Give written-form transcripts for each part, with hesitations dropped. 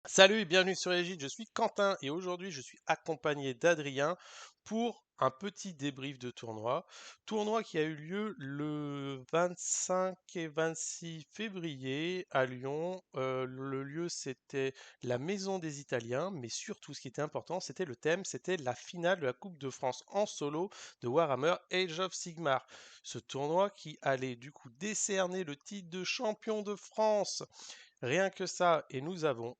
Salut et bienvenue sur Égide, je suis Quentin et aujourd'hui je suis accompagné d'Adrien pour un petit débrief de tournoi. Tournoi qui a eu lieu le 25 et 26 février à Lyon. Le lieu c'était la Maison des Italiens, mais surtout ce qui était important c'était le thème, c'était la finale de la Coupe de France en solo de Warhammer Age of Sigmar. Ce tournoi qui allait du coup décerner le titre de champion de France. Rien que ça, et nous avons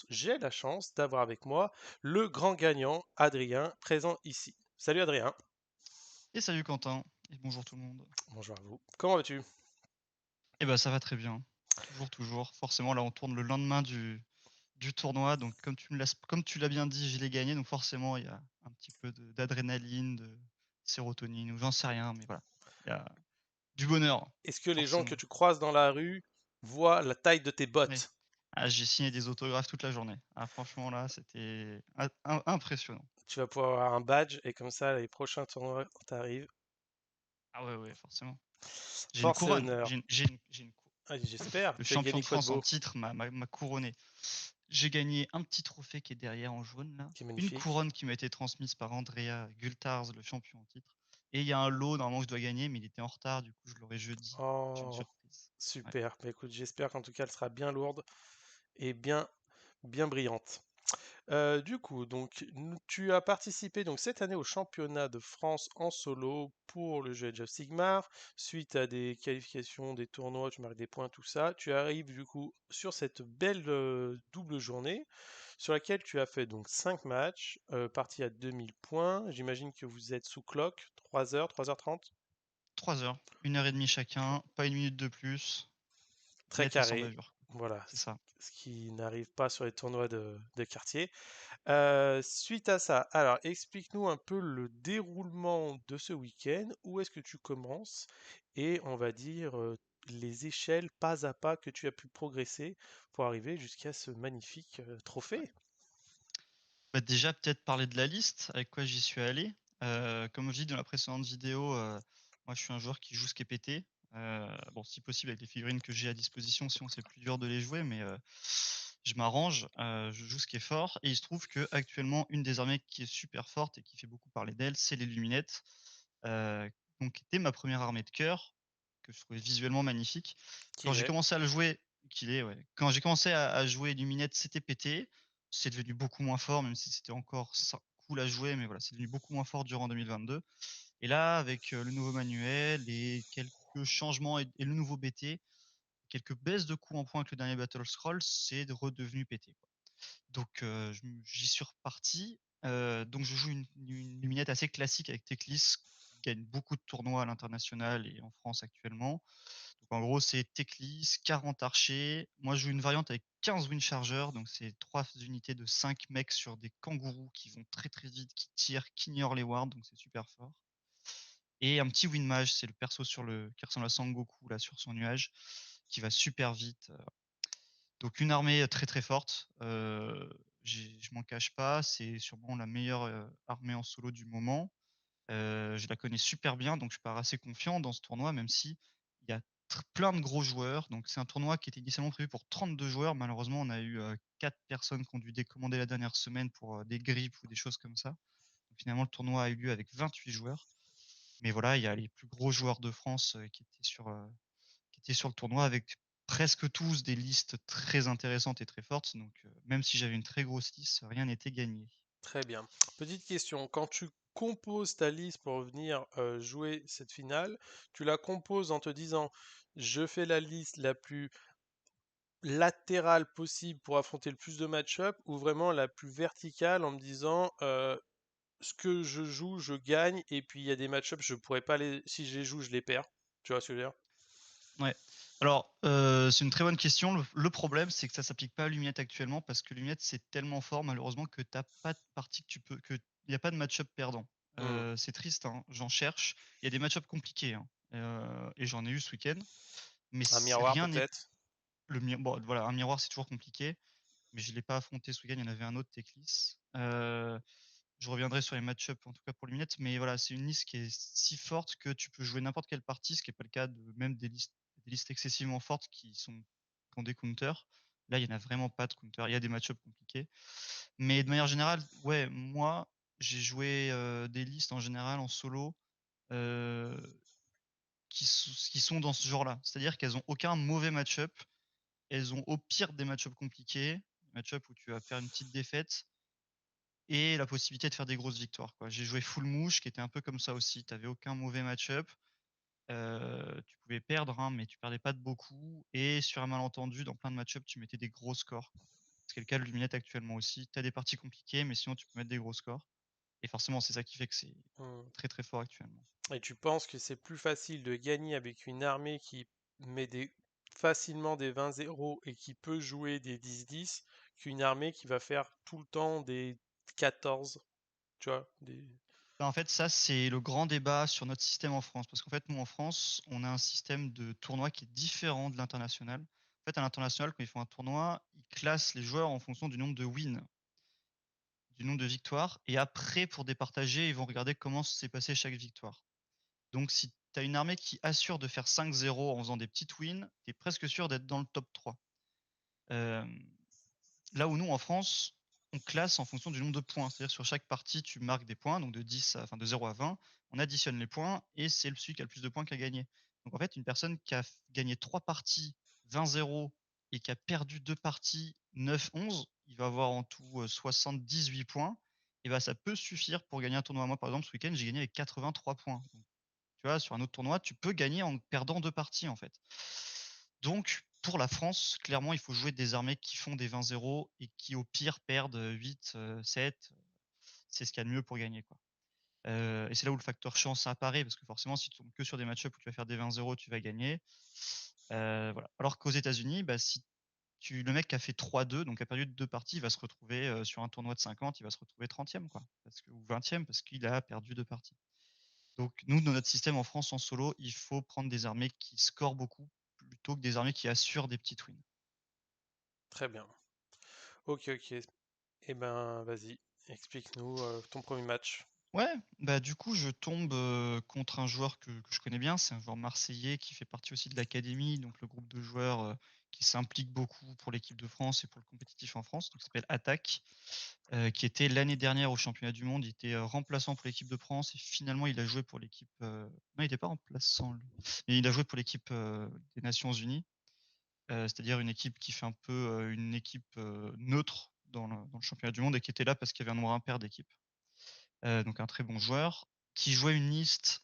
j'ai la chance d'avoir avec moi le grand gagnant, Adrien, présent ici. Salut Adrien. Et salut Quentin, et bonjour tout le monde. Bonjour à vous. Comment vas-tu? Eh ben ça va très bien. Toujours, toujours. Forcément, là on tourne le lendemain du tournoi, donc comme tu l'as bien dit, je l'ai gagné, donc forcément il y a un petit peu d'adrénaline, de sérotonine, ou j'en sais rien, mais voilà. Il y a du bonheur, Est-ce que les gens que forcément. tu croises dans la rue voient la taille de tes Oui. bottes? Ah, j'ai signé des autographes toute la journée. Ah, franchement là, c'était impressionnant. Tu vas pouvoir avoir un badge et comme ça, les prochains tournois t'arrivent. Ah ouais, ouais, forcément. J'ai une Force et couronne. honneur. J'ai une couronne. Ah, j'espère. Le Tu as champion gagné de quoi de France en beau? titre m'a couronné. J'ai gagné un petit trophée qui est derrière en jaune là, Qui est une magnifique. couronne qui m'a été transmise par Andrea Gultars, le champion en titre. Et il y a un lot normalement que je dois gagner, mais il était en retard, du coup je l'aurai jeudi. J'ai une Oh, surprise. Ouais. super. Bah, écoute, j'espère qu'en tout cas, elle sera bien lourde et bien brillante. Du coup, tu as participé donc cette année au championnat de France en solo pour le jeu Age of Sigmar. Suite à des qualifications, des tournois, tu marques des points, tout ça. Tu arrives du coup sur cette belle double journée sur laquelle tu as fait donc 5 matchs, partis à 2000 points. J'imagine que vous êtes sous clock, 3 heures, 3h30. 3 heures, 1 heure et demie chacun, pas une minute de plus, Très net et sans carré. bavure. Voilà, C'est ça. ce qui n'arrive pas sur les tournois de quartier. Suite à ça, alors explique-nous un peu le déroulement de ce week-end. Où est-ce que tu commences? Et on va dire les échelles pas à pas que tu as pu progresser pour arriver jusqu'à ce magnifique Ouais. trophée. Bah, déjà peut-être parler de la liste, avec quoi j'y suis allé. Comme je dis dans la précédente vidéo, moi je suis un joueur qui joue ce qui est pété. Bon, si possible avec les figurines que j'ai à disposition, sinon c'est plus dur de les jouer, mais je m'arrange, je joue ce qui est fort. Et il se trouve que actuellement une des armées qui est super forte et qui fait beaucoup parler d'elle, c'est les Luminettes. Euh, donc qui était ma première armée de cœur, que je trouvais visuellement magnifique. Quand Qu'il j'ai est. commencé à le jouer, qu'il est, ouais. Quand j'ai commencé à jouer Luminette, c'était pété. C'est devenu beaucoup moins fort, même si c'était encore cool à jouer, mais voilà, c'est devenu beaucoup moins fort durant 2022. Et là, avec le nouveau manuel et quelques changements et le nouveau BT, quelques baisses de coups en point avec le dernier Battle Scroll, c'est redevenu pété, quoi. Donc j'y suis reparti. Donc je joue une luminette assez classique avec Teclis, qui gagne beaucoup de tournois à l'international et en France actuellement. Donc en gros c'est Teclis, 40 archers. Moi je joue une variante avec 15 wind chargers, donc c'est 3 unités de 5 mecs sur des kangourous qui vont très très vite, qui tirent, qui ignorent les wards, donc c'est super fort. Et un petit wind mage, c'est le perso qui ressemble à Sangoku là sur son nuage, qui va super vite. Donc une armée très très forte. Je m'en cache pas, c'est sûrement la meilleure armée en solo du moment. Je la connais super bien, donc je pars assez confiant dans ce tournoi, même si il y a plein de gros joueurs. Donc c'est un tournoi qui était initialement prévu pour 32 joueurs. Malheureusement, on a eu 4 personnes qui ont dû décommander la dernière semaine pour des grippes ou des choses comme ça. Donc, finalement, le tournoi a eu lieu avec 28 joueurs. Mais voilà, il y a les plus gros joueurs de France qui étaient sur le tournoi avec presque tous des listes très intéressantes et très fortes. Donc, même si j'avais une très grosse liste, rien n'était gagné. Très bien. Petite question, quand tu composes ta liste pour venir jouer cette finale, tu la composes en te disant, je fais la liste la plus latérale possible pour affronter le plus de match-up ou vraiment la plus verticale en me disant ce que je joue, je gagne et puis il y a des match-ups, je pourrais pas les si je les joue, je les perds. Tu vois ce que je veux dire? Ouais. Alors, c'est une très bonne question. Le problème, c'est que ça s'applique pas à Luminette actuellement parce que Luminette, c'est tellement fort, malheureusement, que t'as pas de partie il n'y a pas de match-up perdant. Hmm. C'est triste, hein, j'en cherche. Il y a des match-up compliqués, hein, et j'en ai eu ce week-end. Mais Un miroir rien n'est. peut-être? Bon, voilà, un miroir, c'est toujours compliqué. Mais je l'ai pas affronté ce week-end. Il y en avait un autre, Teclis. Je reviendrai sur les match-up, en tout cas pour Luminette. Mais voilà, c'est une liste qui est si forte que tu peux jouer n'importe quelle partie, ce qui n'est pas le cas de même des listes des listes excessivement fortes qui ont des counters. Là, il y en a vraiment pas de counter. Il y a des match-ups compliqués. Mais de manière générale, ouais, moi, j'ai joué, des listes en général en solo, heu, qui sont dans ce genre-là. C'est-à-dire qu'elles ont aucun mauvais match-up. Elles ont au pire des match-ups compliqués, match-up où tu vas faire une petite défaite et la possibilité de faire des grosses victoires, quoi. J'ai joué full mouche qui était un peu comme ça aussi. Tu avais aucun mauvais match-up, tu pouvais perdre, hein, mais tu perdais pas de beaucoup et sur un malentendu, dans plein de match-up, tu mettais des gros scores, quoi. Ce qui est le cas de Luminette actuellement aussi. Tu as des parties compliquées, mais sinon tu peux mettre des gros scores et forcément, c'est ça qui fait que c'est Mmh. très, très fort actuellement. Et tu penses que c'est plus facile de gagner avec une armée qui met facilement des 20-0 et qui peut jouer des 10-10 qu'une armée qui va faire tout le temps des 14, tu vois, Bah, en fait, ça, c'est le grand débat sur notre système en France. Parce qu'en fait, nous, en France, on a un système de tournoi qui est différent de l'international. En fait, à l'international, quand ils font un tournoi, ils classent les joueurs en fonction du nombre de wins, du nombre de victoires. Et après, pour départager, ils vont regarder comment s'est passé chaque victoire. Donc, si tu as une armée qui assure de faire 5-0 en faisant des petites wins, tu es presque sûr d'être dans le top 3. Euh, Là où nous, en France, on classe en fonction du nombre de points. C'est-à-dire sur chaque partie, tu marques des points, donc de 0 à 20, on additionne les points et c'est celui qui a le plus de points qui a gagné. Donc en fait, une personne qui a gagné 3 parties 20-0 et qui a perdu 2 parties 9-11, il va avoir en tout 78 points. Et bah, ça peut suffire pour gagner un tournoi. Moi, par exemple, ce week-end, j'ai gagné avec 83 points. Donc, tu vois, sur un autre tournoi, tu peux gagner en perdant 2 parties, en fait. Donc, pour la France, clairement, il faut jouer des armées qui font des 20-0 et qui, au pire, perdent 8, 7. C'est ce qu'il y a de mieux pour gagner, quoi. Et c'est là où le facteur chance apparaît, parce que forcément, si tu tombes que sur des match-ups où tu vas faire des 20-0, tu vas gagner. Voilà. Alors qu'aux États-Unis, bah, si le mec qui a fait 3-2, donc a perdu 2 parties, il va se retrouver sur un tournoi de 50, il va se retrouver 30e, quoi. Ou 20e, parce qu'il a perdu 2 parties. Donc, nous, dans notre système en France, en solo, il faut prendre des armées qui scorent beaucoup plutôt que des armées qui assurent des petites wins. Très bien. Ok, ok. Eh ben, vas-y, explique-nous ton premier match. Ouais, bah du coup, je tombe contre un joueur que je connais bien. C'est un joueur marseillais qui fait partie aussi de l'académie, donc le groupe de joueurs qui s'implique beaucoup pour l'équipe de France et pour le compétitif en France. Donc, il s'appelle Attaque, qui était l'année dernière au championnat du monde. Il était remplaçant pour l'équipe de France et finalement, il a joué pour l'équipe. Non, il n'était pas remplaçant, lui. Mais il a joué pour l'équipe des Nations Unies, c'est-à-dire une équipe qui fait un peu une équipe neutre dans le championnat du monde et qui était là parce qu'il y avait un nombre impair d'équipes. Donc un très bon joueur, qui jouait une liste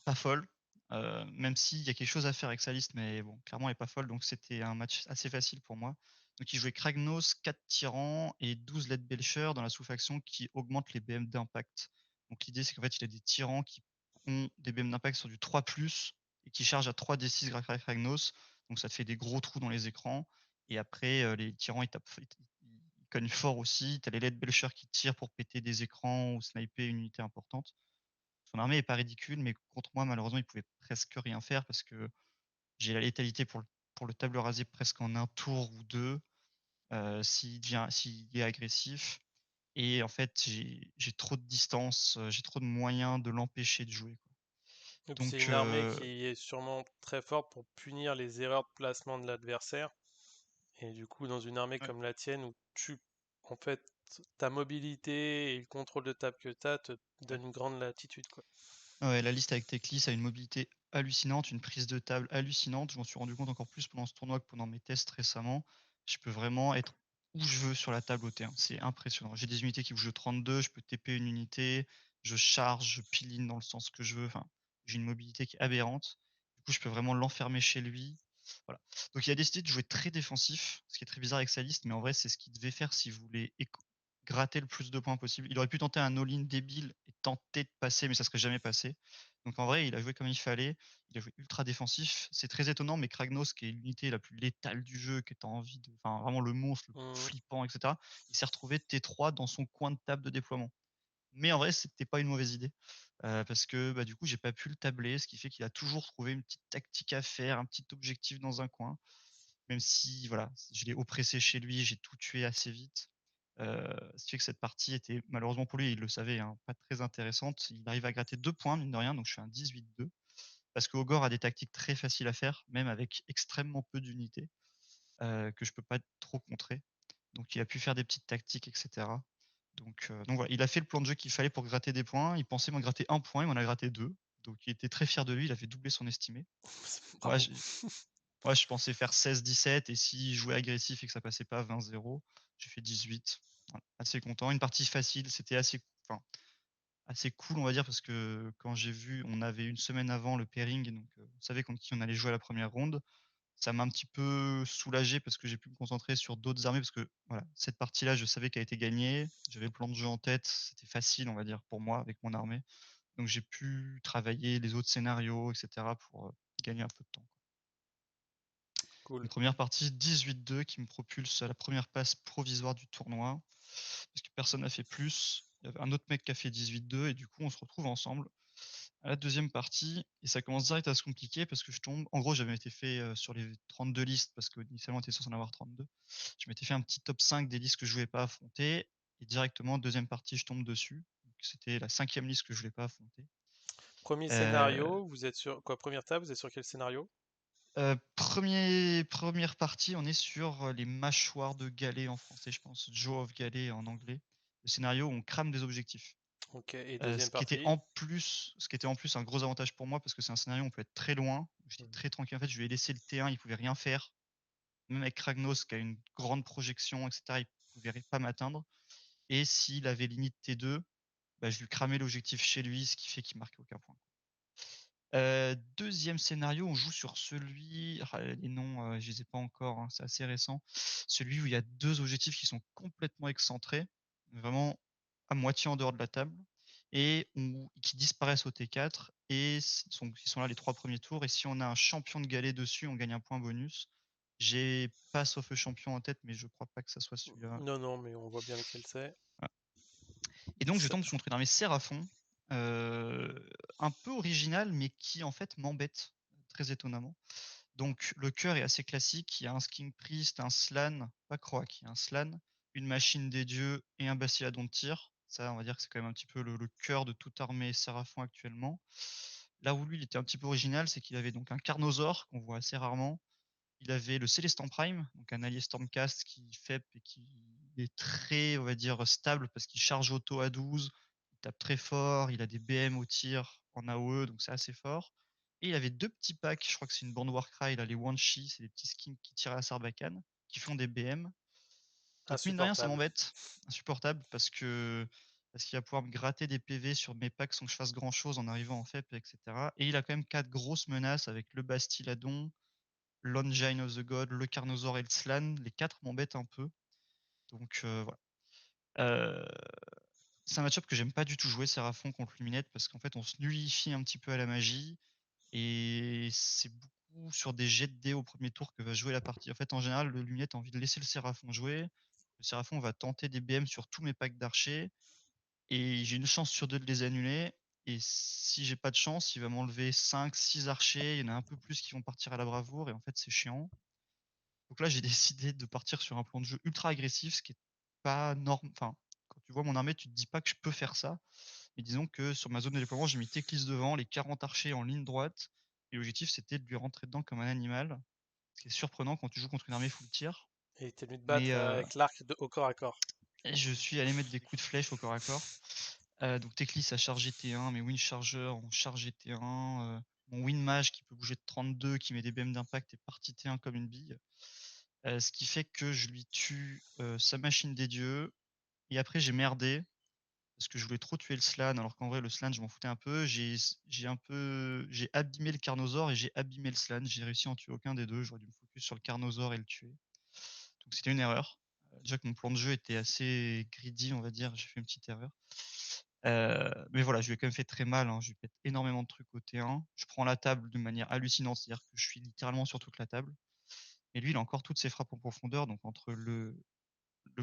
pas folle, même s'il y a quelque chose à faire avec sa liste, mais bon, clairement elle est pas folle, donc c'était un match assez facile pour moi. Donc il jouait Kragnos, 4 tyrans et 12 Leadbelcher dans la sous-faction qui augmente les BM d'impact. Donc l'idée c'est qu'en fait il a des tyrans qui ont des BM d'impact sur du 3+, et qui chargent à 3d6 grâce à Kragnos, donc ça te fait des gros trous dans les écrans. Et après les tyrans ils cognent fort aussi, t'as les Leadbelcher qui tirent pour péter des écrans ou sniper une unité importante. Son armée est pas ridicule, mais contre moi, malheureusement, il pouvait presque rien faire parce que j'ai la létalité pour le table rasé presque en un tour ou deux, s'il est agressif. Et en fait, j'ai trop de distance, j'ai trop de moyens de l'empêcher de jouer, quoi. Donc c'est Donc, une armée qui est sûrement très forte pour punir les erreurs de placement de l'adversaire. Et du coup, dans une armée ouais, comme la tienne, où en fait, ta mobilité et le contrôle de table que tu as te ouais. donne une grande latitude, quoi. Ouais, la liste avec Teklis a une mobilité hallucinante, une prise de table hallucinante. Je m'en suis rendu compte encore plus pendant ce tournoi que pendant mes tests récemment. Je peux vraiment être où je veux sur la table au terrain. C'est impressionnant. J'ai des unités qui bougent de 32, je peux TP une unité, je charge, je piline dans le sens que je veux. Enfin, j'ai une mobilité qui est aberrante. Du coup, je peux vraiment l'enfermer chez lui. Voilà. Donc, il a décidé de jouer très défensif, ce qui est très bizarre avec sa liste, mais en vrai, c'est ce qu'il devait faire s'il voulait gratter le plus de points possible. Il aurait pu tenter un all-in débile et tenter de passer, mais ça serait jamais passé. Donc en vrai, il a joué comme il fallait. Il a joué ultra défensif. C'est très étonnant, mais Kragnos, qui est l'unité la plus létale du jeu, qui est en envie de, enfin vraiment le monstre le plus Mhm. flippant, etc. Il s'est retrouvé T3 dans son coin de table de déploiement. Mais en vrai, c'était pas une mauvaise idée. Parce que bah, du coup, j'ai pas pu le tabler, ce qui fait qu'il a toujours trouvé une petite tactique à faire, un petit objectif dans un coin. Même si, voilà, je l'ai oppressé chez lui, j'ai tout tué assez vite. Ce qui fait que cette partie était, malheureusement pour lui, il le savait, hein, pas très intéressante. Il arrive à gratter 2 points, mine de rien, donc je suis un 18-2. parce que Ogor a des tactiques très faciles à faire, même avec extrêmement peu d'unités, que je peux pas trop contrer. Donc il a pu faire des petites tactiques et cetera. Donc voilà, il a fait le plan de jeu qu'il fallait pour gratter des points. Il pensait m'en gratter 1 point, il m'en a gratté 2. Donc il était très fier de lui, il avait doublé son estimé. Moi, Bravo. je pensais faire 16-17 et s'il jouait agressif et que ça passait pas, 20-0. J'ai fait 18. Voilà, assez content. Une partie facile, c'était assez cool, on va dire, parce que quand j'ai vu, on avait une semaine avant le pairing, donc on savait contre qui on allait jouer à la première ronde. Ça m'a un petit peu soulagé parce que j'ai pu me concentrer sur d'autres armées parce que voilà, cette partie-là, je savais qu'elle était gagnée. J'avais le plan de jeu en tête, c'était facile, on va dire, pour moi avec mon armée. Donc j'ai pu travailler les autres scénarios et cetera pour, gagner un peu de temps. Cool. Une première partie 18-2 qui me propulse à la première passe provisoire du tournoi, parce que personne n'a fait plus. Il y avait un autre mec qui a fait 18-2 et du coup, on se retrouve ensemble à la deuxième partie et ça commence direct à se compliquer parce que je tombe en gros, j'avais été fait, sur les 32 listes parce qu'initialement, on était censé en avoir 32. Je m'étais fait un petit top 5 des listes que je voulais pas affronter et directement deuxième partie, je tombe dessus. Donc c'était la 5e liste que je voulais pas affronter. Premier Heu scénario, vous êtes sur quoi? Première table, vous êtes sur quel scénario? 1re partie, on est sur, les mâchoires de Galets en français, je pense, Jaw of Galets en anglais. Le scénario où on crame des objectifs. Ok, et deuxième Ce qui était partie? en plus un gros avantage pour moi parce que c'est un scénario où on peut être très loin. J'étais Mhm. très tranquille. En fait, je lui ai laissé le T1, il pouvait rien faire. Même avec Kragnos qui a une grande projection et cetera, il pouvait pas m'atteindre et s'il avait limite T2, bah, je lui cramais l'objectif chez lui, ce qui fait qu'il marquait aucun point. 2e scénario, on joue sur celui les noms, je les ai pas encore, hein, c'est assez récent. Celui où il y a 2 objectifs qui sont complètement excentrés, vraiment à moitié en dehors de la table et qui disparaissent au T4 et ils sont là les 3 premiers tours et si on a un champion de galet dessus, on gagne un point bonus. J'ai pas Sauf le champion en tête, mais je crois pas que ça soit celui-là. Non, non, mais on voit bien lequel c'est. Et donc je Ça- tombe contre une armée Séraphon, un peu originale, mais qui en fait m'embête, très étonnamment. Donc le cœur est assez classique, il y a un Sking Priest, un Slann, pas Croak, il y a un Slann, une machine des dieux et un Bastiladon de tir. Ça, on va dire que c'est quand même un petit peu le cœur de toute armée Séraphon actuellement. Là où lui, il était un petit peu original, c'est qu'il avait donc un Carnosaur, qu'on voit assez rarement, il avait le Célestin Prime, donc un allié Stormcast qui FEP et qui est très, on va dire, stable parce qu'il charge auto à 12, il tape très fort, il a des BM au tir en AOE, donc c'est assez fort. Et il avait 2 petits packs, je crois que c'est une bande Warcry, là, les Wanshi, c'est des petits skins qui tirent à la sarbacane, qui font des BM. Donc mine de rien, ça Insupportable. m'embête, insupportable parce qu'il va pouvoir me gratter des PV sur mes packs sans que je fasse grand chose en arrivant en FEP, etc. Et il a quand même 4 grosses menaces avec le Bastiladon, l'Engine of the God, le Carnosaur et le Slann, les 4 m'embêtent un peu. Donc voilà. Heu, c'est un match-up que j'aime pas du tout jouer Seraphon contre Luminette parce qu'en fait, on se nullifie un petit peu à la magie et c'est beaucoup sur des jets de dés au premier tour que va jouer la partie. En fait, en général, le Luminette a envie de laisser le Séraphon jouer. Le Séraphon va tenter des BM sur tous mes packs d'archers et j'ai une chance sur 2 de les annuler et si j'ai pas de chance, il va m'enlever 5-6 archers, il y en a un peu plus qui vont partir à la bravoure et en fait, c'est chiant. Donc là, j'ai décidé de partir sur un plan de jeu ultra agressif, ce qui est pas enfin, quand tu vois mon armée, tu te dis pas que je peux faire ça. Mais disons que sur ma zone de déploiement, j'ai mis Teclis devant, les 40 archers en ligne droite et l'objectif, c'était de lui rentrer dedans comme un animal. Ce qui est surprenant quand tu joues contre une armée full tir. Et t'es venu te Mais battre avec l'arc au corps à corps. je suis allé mettre des coups de flèche au corps à corps. Donc Teclis a chargé T1, mes Wind Chargers ont chargé T1, mon Wind Mage qui peut bouger de 32, qui met des BM d'impact est parti T1 comme une bille. Ce qui fait que je lui tue, sa machine des dieux et après j'ai merdé parce que je voulais trop tuer le Slann alors qu'en vrai le Slann je m'en foutais un peu. J'ai abîmé le Carnosaur et j'ai abîmé le Slann. J'ai réussi à en tuer aucun des 2. J'aurais dû me focus sur le Carnosaur et le tuer. Donc c'était une erreur. Déjà que mon plan de jeu était assez greedy, on va dire, j'ai fait une petite erreur. Mais voilà, je lui ai quand même fait très mal, hein. Je lui pète énormément de trucs au T1. Je prends la table de manière hallucinante, c'est-à-dire que je suis littéralement sur toute la table. Et lui, il a encore toutes ses frappes en profondeur, donc entre le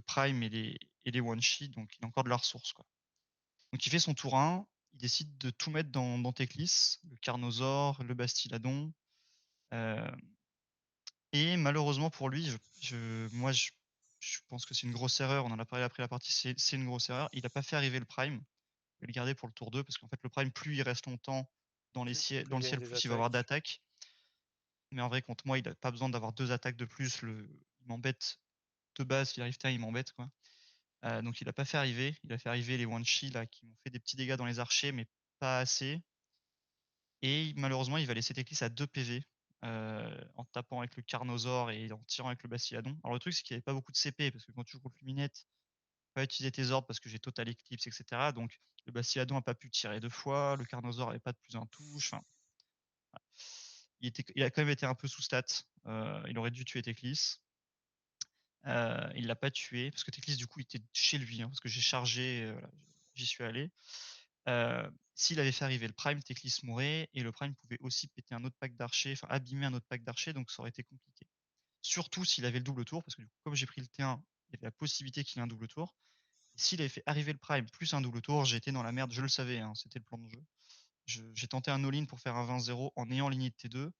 prime et les one-shot, donc il a encore de la ressource, quoi. Donc il fait son tour 1, il décide de tout mettre dans Teclis, le Carnosaur, le Bastiladon, heu et malheureusement pour lui, je pense que c'est une grosse erreur, on en a parlé après la partie, c'est une grosse erreur. Il a pas fait arriver le prime, il va le garder pour le tour 2 parce qu'en fait le prime, plus il reste longtemps, dans Plus le il gagne ciel, des plus il va avoir attaques. d'attaques. Mais en vrai, contre moi, il a pas besoin d'avoir 2 attaques de plus. Il m'embête de base, s'il arrive terre, il m'embête, quoi. Donc il a pas fait arriver. Il a fait arriver les Wan-Chi là, qui m'ont fait des petits dégâts dans les archers, mais pas assez. Et malheureusement, il va laisser Teclis à 2 PV, en tapant avec le Carnosaur et en tirant avec le Bastiladon. Alors le truc, c'est qu'il y avait pas beaucoup de CP, parce que quand tu joues contre Luminette, tu peux pas utiliser tes orbes parce que j'ai Total Eclipse, et cetera. Donc le Bastiladon a pas pu tirer 2 fois, le Carnosaur avait pas de plus 1 touche, enfin, il a quand même été un peu sous stat. Il aurait dû tuer Teclis. Il l'a pas tué parce que Teclis, du coup, il était chez lui, hein, parce que j'ai chargé, voilà, j'y suis allé. S'il avait fait arriver le Prime, Teclis mourait et le Prime pouvait aussi péter un autre pack d'archers, enfin abîmer un autre pack d'archers, donc ça aurait été compliqué. Surtout s'il avait le double tour, parce que du coup, comme j'ai pris le T1, il y avait la possibilité qu'il ait un double tour. Et s'il avait fait arriver le Prime plus un double tour, j'étais dans la merde, je le savais, hein, c'était le plan de jeu. J'ai tenté un all-in pour faire un 20-0 en ayant ligne de T2.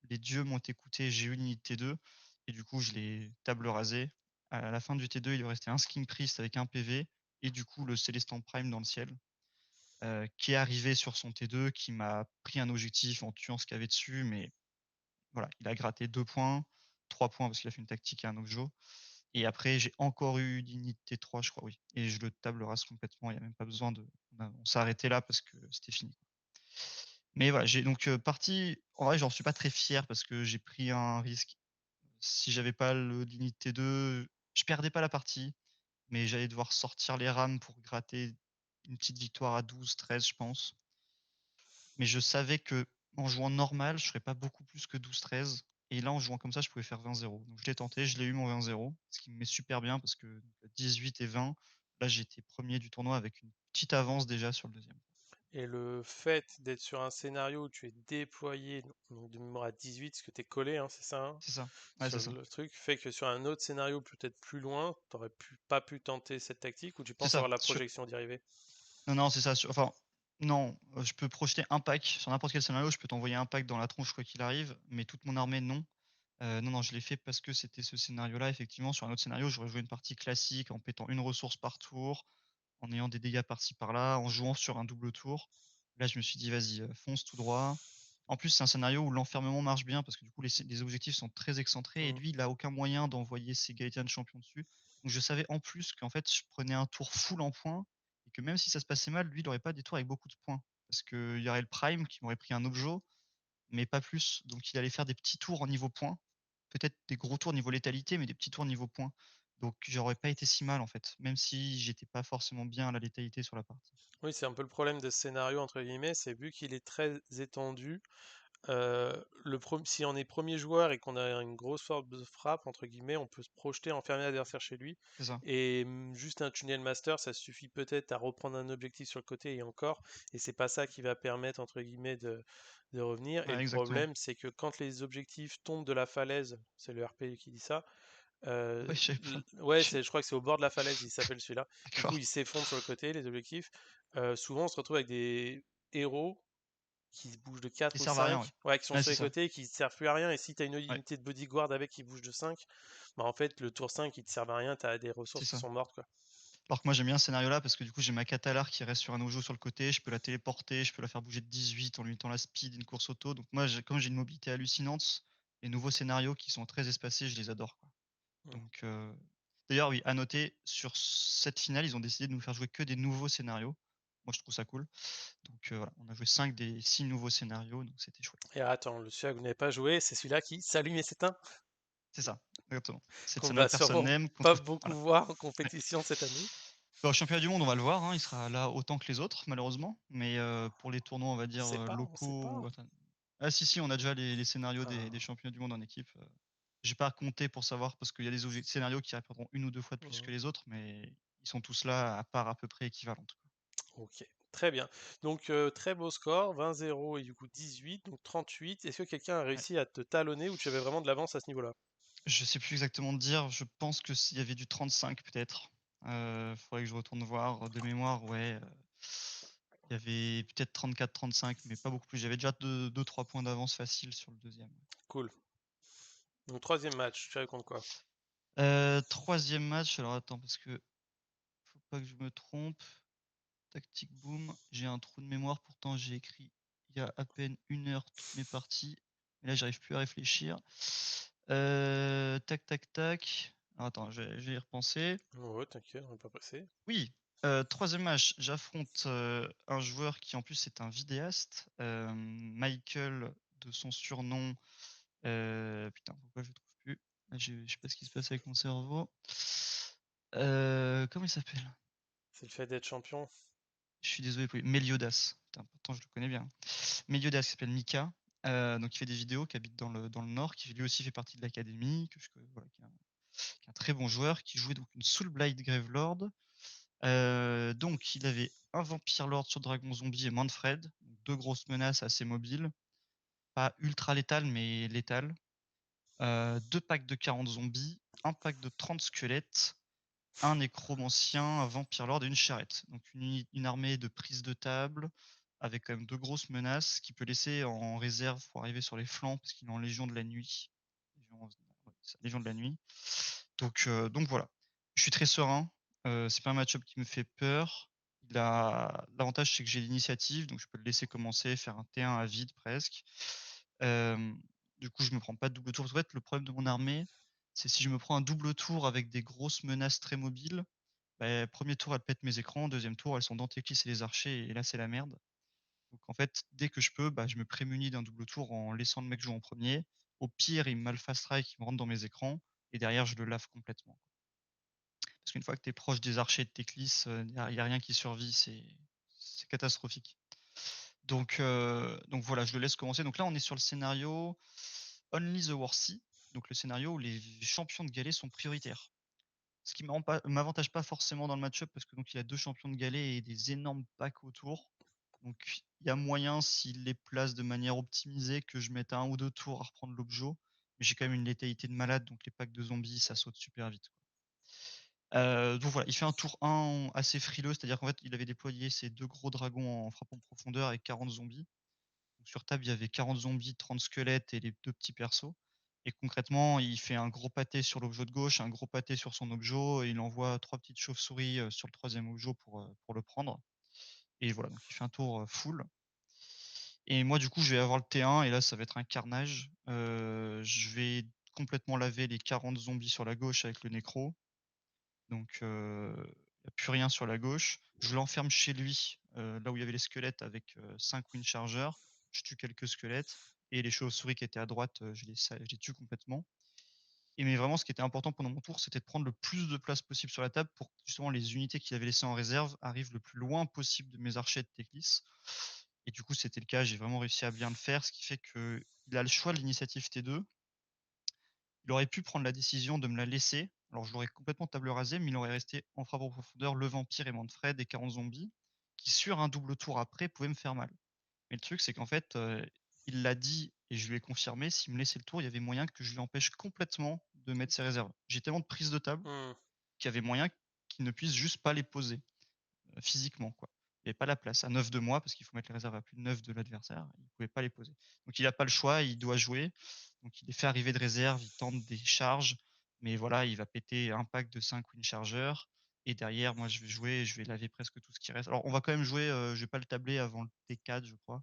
Les dieux m'ont écouté, j'ai eu ligne de T2. Et du coup, je l'ai table rasé. À la fin du T2, il lui restait un Skin Priest avec un PV. Et du coup, le Célestin Prime dans le ciel. Qui est arrivé sur son T2, qui m'a pris un objectif en tuant ce qu'il y avait dessus. Mais voilà, il a gratté 2 points, 3 points parce qu'il a fait une tactique et un objo. Et après, j'ai encore eu ligne de T3, je crois, oui. Et je le table rase complètement. Il n'y a même pas besoin de. On s'est arrêté là parce que c'était fini. Mais voilà, j'ai donc parti. En vrai, j'en suis pas très fier parce que j'ai pris un risque. Si j'avais pas le Dignité 2, je perdais pas la partie, mais j'allais devoir sortir les rames pour gratter une petite victoire à 12-13, je pense. Mais je savais que en jouant normal, je ferais pas beaucoup plus que 12-13. Et là, en jouant comme ça, je pouvais faire 20-0. Donc je l'ai tenté, je l'ai eu mon 20-0, ce qui me met super bien parce que 18 et 20, là j'étais premier du tournoi avec une petite avance déjà sur le deuxième. Et le fait d'être sur un scénario où tu es déployé, donc de mémoire à 18, parce que tu es collé, hein, c'est ça, hein, C'est ça. Ouais, sur c'est ça. le truc, fait que sur un autre scénario peut-être plus loin, t'aurais pas pu tenter cette tactique, ou tu C'est penses ça. avoir la projection d'y arriver? Non, non, c'est ça. Enfin, non, je peux projeter un pack sur n'importe quel scénario, je peux t'envoyer un pack dans la tronche quoi qu'il arrive, mais toute mon armée, non. Non, non, je l'ai fait parce que c'était ce scénario-là. Effectivement, sur un autre scénario, j'aurais joué une partie classique en pétant une ressource par tour, en ayant des dégâts par-ci par-là, en jouant sur un double tour. Là, je me suis dit: «Vas-y, fonce tout droit». En plus, c'est un scénario où l'enfermement marche bien parce que du coup, les objectifs sont très excentrés et Mmh. lui, il a aucun moyen d'envoyer ses Gaëtan champions dessus. Donc je savais en plus qu'en fait, je prenais un tour full en points et que même si ça se passait mal, lui, il aurait pas des tours avec beaucoup de points. Parce qu'il y aurait le prime qui m'aurait pris un objo, mais pas plus. Donc il allait faire des petits tours en niveau points. Peut-être des gros tours niveau létalité, mais des petits tours niveau points. Donc j'aurais pas été si mal en fait, même si j'étais pas forcément bien à la létalité sur la partie. Oui, c'est un peu le problème de ce scénario, entre guillemets, c'est vu qu'il est très étendu, si on est premier joueur et qu'on a une grosse force de frappe, entre guillemets, on peut se projeter, enfermer l'adversaire chez lui. C'est ça. Et juste un tunnel master, ça suffit peut-être à reprendre un objectif sur le côté et encore. Et c'est pas ça qui va permettre, entre guillemets, de revenir. Et Ouais, le exactement. problème, c'est que quand les objectifs tombent de la falaise, c'est le RP qui dit ça. Ah ouais, je savais pas. Ouais, OK, je crois que c'est au bord de la falaise, il s'appelle celui-là. Du coup, d'accord. ils s'effondrent sur le côté, les objectifs. Souvent, on se retrouve avec des héros qui se bougent de Ils 4 ou servent à rien, ouais. 5, ouais, qui sont Ouais, sur c'est les ça. côtés, qui ne servent plus à rien. Et si tu as une Ouais, unité de bodyguard avec qui bouge de 5, bah en fait, le tour 5, il te sert à rien, tu as des c'est ressources qui ça. sont mortes, quoi. Alors que moi j'aime bien ce scénario-là parce que du coup j'ai ma Catalar qui reste sur un Ojo sur le côté, je peux la téléporter, je peux la faire bouger de 18 en lui mettant la speed, une course auto. Donc moi comme j'ai une mobilité hallucinante, les nouveaux scénarios qui sont très espacés, je les adore, quoi. Mm. Donc d'ailleurs oui, à noter, sur cette finale, ils ont décidé de nous faire jouer que des nouveaux scénarios. Moi je trouve ça cool. Donc voilà, on a joué 5 des 6 nouveaux scénarios, donc c'était chouette. Et attends, le celui que vous n'avez pas joué, c'est celui-là qui s'allume et s'éteint, C'est ça, exactement. C'est le qu'on scénario va que personne sûrement n'aime pas contre beaucoup voilà. voir en Ouais. compétition cette année. Bah, au championnat du monde, on va le voir, hein, il sera là autant que les autres, malheureusement. Mais pour les tournois, on va dire On sait locaux. pas. Attends. Ah, si, si, on a déjà les scénarios des Ah, championnats du monde en équipe. J'ai pas compté pour savoir parce qu'il y a des scénarios qui répondront une ou deux fois de plus que mhm. les autres, mais ils sont tous là à part à peu près équivalentes, quoi. Ok, très bien. Donc, très beau score, 20-0 et du coup 18, donc 38. Est-ce que quelqu'un a Ouais. réussi à te talonner ou tu avais vraiment de l'avance à ce niveau-là? Je sais plus exactement te dire, je pense que s'il y avait du 35 peut-être. Faudrait que je retourne voir de mémoire, ouais. Il y avait peut-être 34-35, mais pas beaucoup plus. J'avais déjà 2-3 points d'avance facile sur le deuxième. Cool. Donc, troisième match, tu racontes quoi? 3e match, alors attends parce que faut pas que je me trompe. Tactic boom, j'ai un trou de mémoire, pourtant j'ai écrit il y a à peine 1 heure toutes mes parties. Et là, j'arrive plus à réfléchir. Tac, tac, tac. Alors attends, je vais y repenser. Ouais, t'inquiète, on n'est pas pressé. Oui, 3e match, j'affronte, un joueur qui en plus est un vidéaste, Michael de son surnom, putain pourquoi je le trouve plus? Là je sais pas ce qui se passe avec mon cerveau. Comment il s'appelle? C'est le fait d'être champion. Je suis désolé pour lui. Meliodas. Putain pourtant je le connais bien. Meliodas, il s'appelle Mika, donc il fait des vidéos, qui habite dans le nord, qui lui aussi fait partie de l'académie, que je co voilà, qui est un très bon joueur, qui jouait donc une Soulblight Gravelord. Donc il avait un Vampire Lord sur Dragon Zombie et Manfred, donc 2 grosses menaces assez mobiles, pas ultra létales, mais létales. 2 packs de 40 zombies, un pack de 30 squelettes, un nécromancien, un Vampire Lord et une charrette. Donc une armée de prise de table avec quand même 2 grosses menaces qu'il peut laisser en réserve pour arriver sur les flancs parce qu'il est en légion de la nuit. Légion de la nuit. Donc voilà. Je suis très serein, c'est pas un match-up qui me fait peur. L'avantage, c'est que j'ai l'initiative, donc je peux le laisser commencer, faire un T1 à vide presque. Hem, du coup, je me prends pas de double tour. Parce qu'en fait, le problème de mon armée, c'est si je me prends un double tour avec des grosses menaces très mobiles, bah, 1er tour, elles pètent mes écrans, 2e tour, elles sont dans Teklis et les archers et là, c'est la merde. Donc en fait, dès que je peux, bah, je me prémunis d'un double tour en laissant le mec jouer en premier. Au pire, il me fast strike, il me rentre dans mes écrans et derrière, je le lave complètement. Parce qu'une fois que tu es proche des archers et de Teklis, il y a rien qui survit, c'est catastrophique. Donc voilà, je le laisse commencer. Donc là, on est sur le scénario Only the Worthy, donc le scénario où les champions de galets sont prioritaires. Ce qui m'avantage pas forcément dans le match-up parce que donc il a 2 champions de galets et des énormes packs autour. Donc il y a moyen, s'il les place de manière optimisée, que je mette 1 ou 2 tours à reprendre l'objet. Mais j'ai quand même une létalité de malade, donc les packs de zombies, ça saute super vite, quoi. Donc voilà, il fait un tour 1 assez frileux, c'est-à-dire qu'en fait, il avait déployé ses 2 gros dragons en frappant de profondeur avec 40 zombies. Donc sur table, il y avait 40 zombies, 30 squelettes et les 2 petits persos. Et concrètement, il fait un gros pâté sur l'objet de gauche, un gros pâté sur son objet et il envoie 3 petites chauves-souris, sur le 3e objet pour le prendre. Et voilà, donc il fait un tour, full. Et moi, du coup, je vais avoir le T1 et là, ça va être un carnage. Je vais complètement laver les 40 zombies sur la gauche avec le nécro. Donc, il y a plus rien sur la gauche. Je l'enferme chez lui, là où il y avait les squelettes avec, 5 wind chargeurs. Je tue quelques squelettes et les chauves-souris qui étaient à droite, je les tue complètement. Et mais vraiment, ce qui était important pendant mon tour, c'était de prendre le plus de place possible sur la table pour que justement les unités qu'il avait laissées en réserve arrivent le plus loin possible de mes archers de Teclis. Et du coup, c'était le cas, j'ai vraiment réussi à bien le faire, ce qui fait qu'il a le choix de l'initiative T2. Il aurait pu prendre la décision de me la laisser. Alors je l'aurais complètement table rasée, mais il aurait resté en frappe en profondeur le vampire et Manfred et 40 zombies, qui sur un double tour après pouvaient me faire mal. Mais le truc, c'est qu'en fait, il l'a dit et je lui ai confirmé, s'il me laissait le tour, il y avait moyen que je lui empêche complètement de mettre ses réserves. J'ai tellement de prises de table Hmm. qu'il y avait moyen qu'il ne puisse juste pas les poser physiquement, quoi. Il y avait pas la place à 9 de moi, parce qu'il faut mettre les réserves à plus de 9 de l'adversaire, il pouvait pas les poser. Donc il a pas le choix, il doit jouer. Donc il les fait arriver de réserve, il tente des charges, mais voilà, il va péter un pack de 5 wind chargeurs et derrière, moi, je vais jouer, je vais laver presque tout ce qui reste. Alors on va quand même jouer, je vais pas le tabler avant le T4, je crois.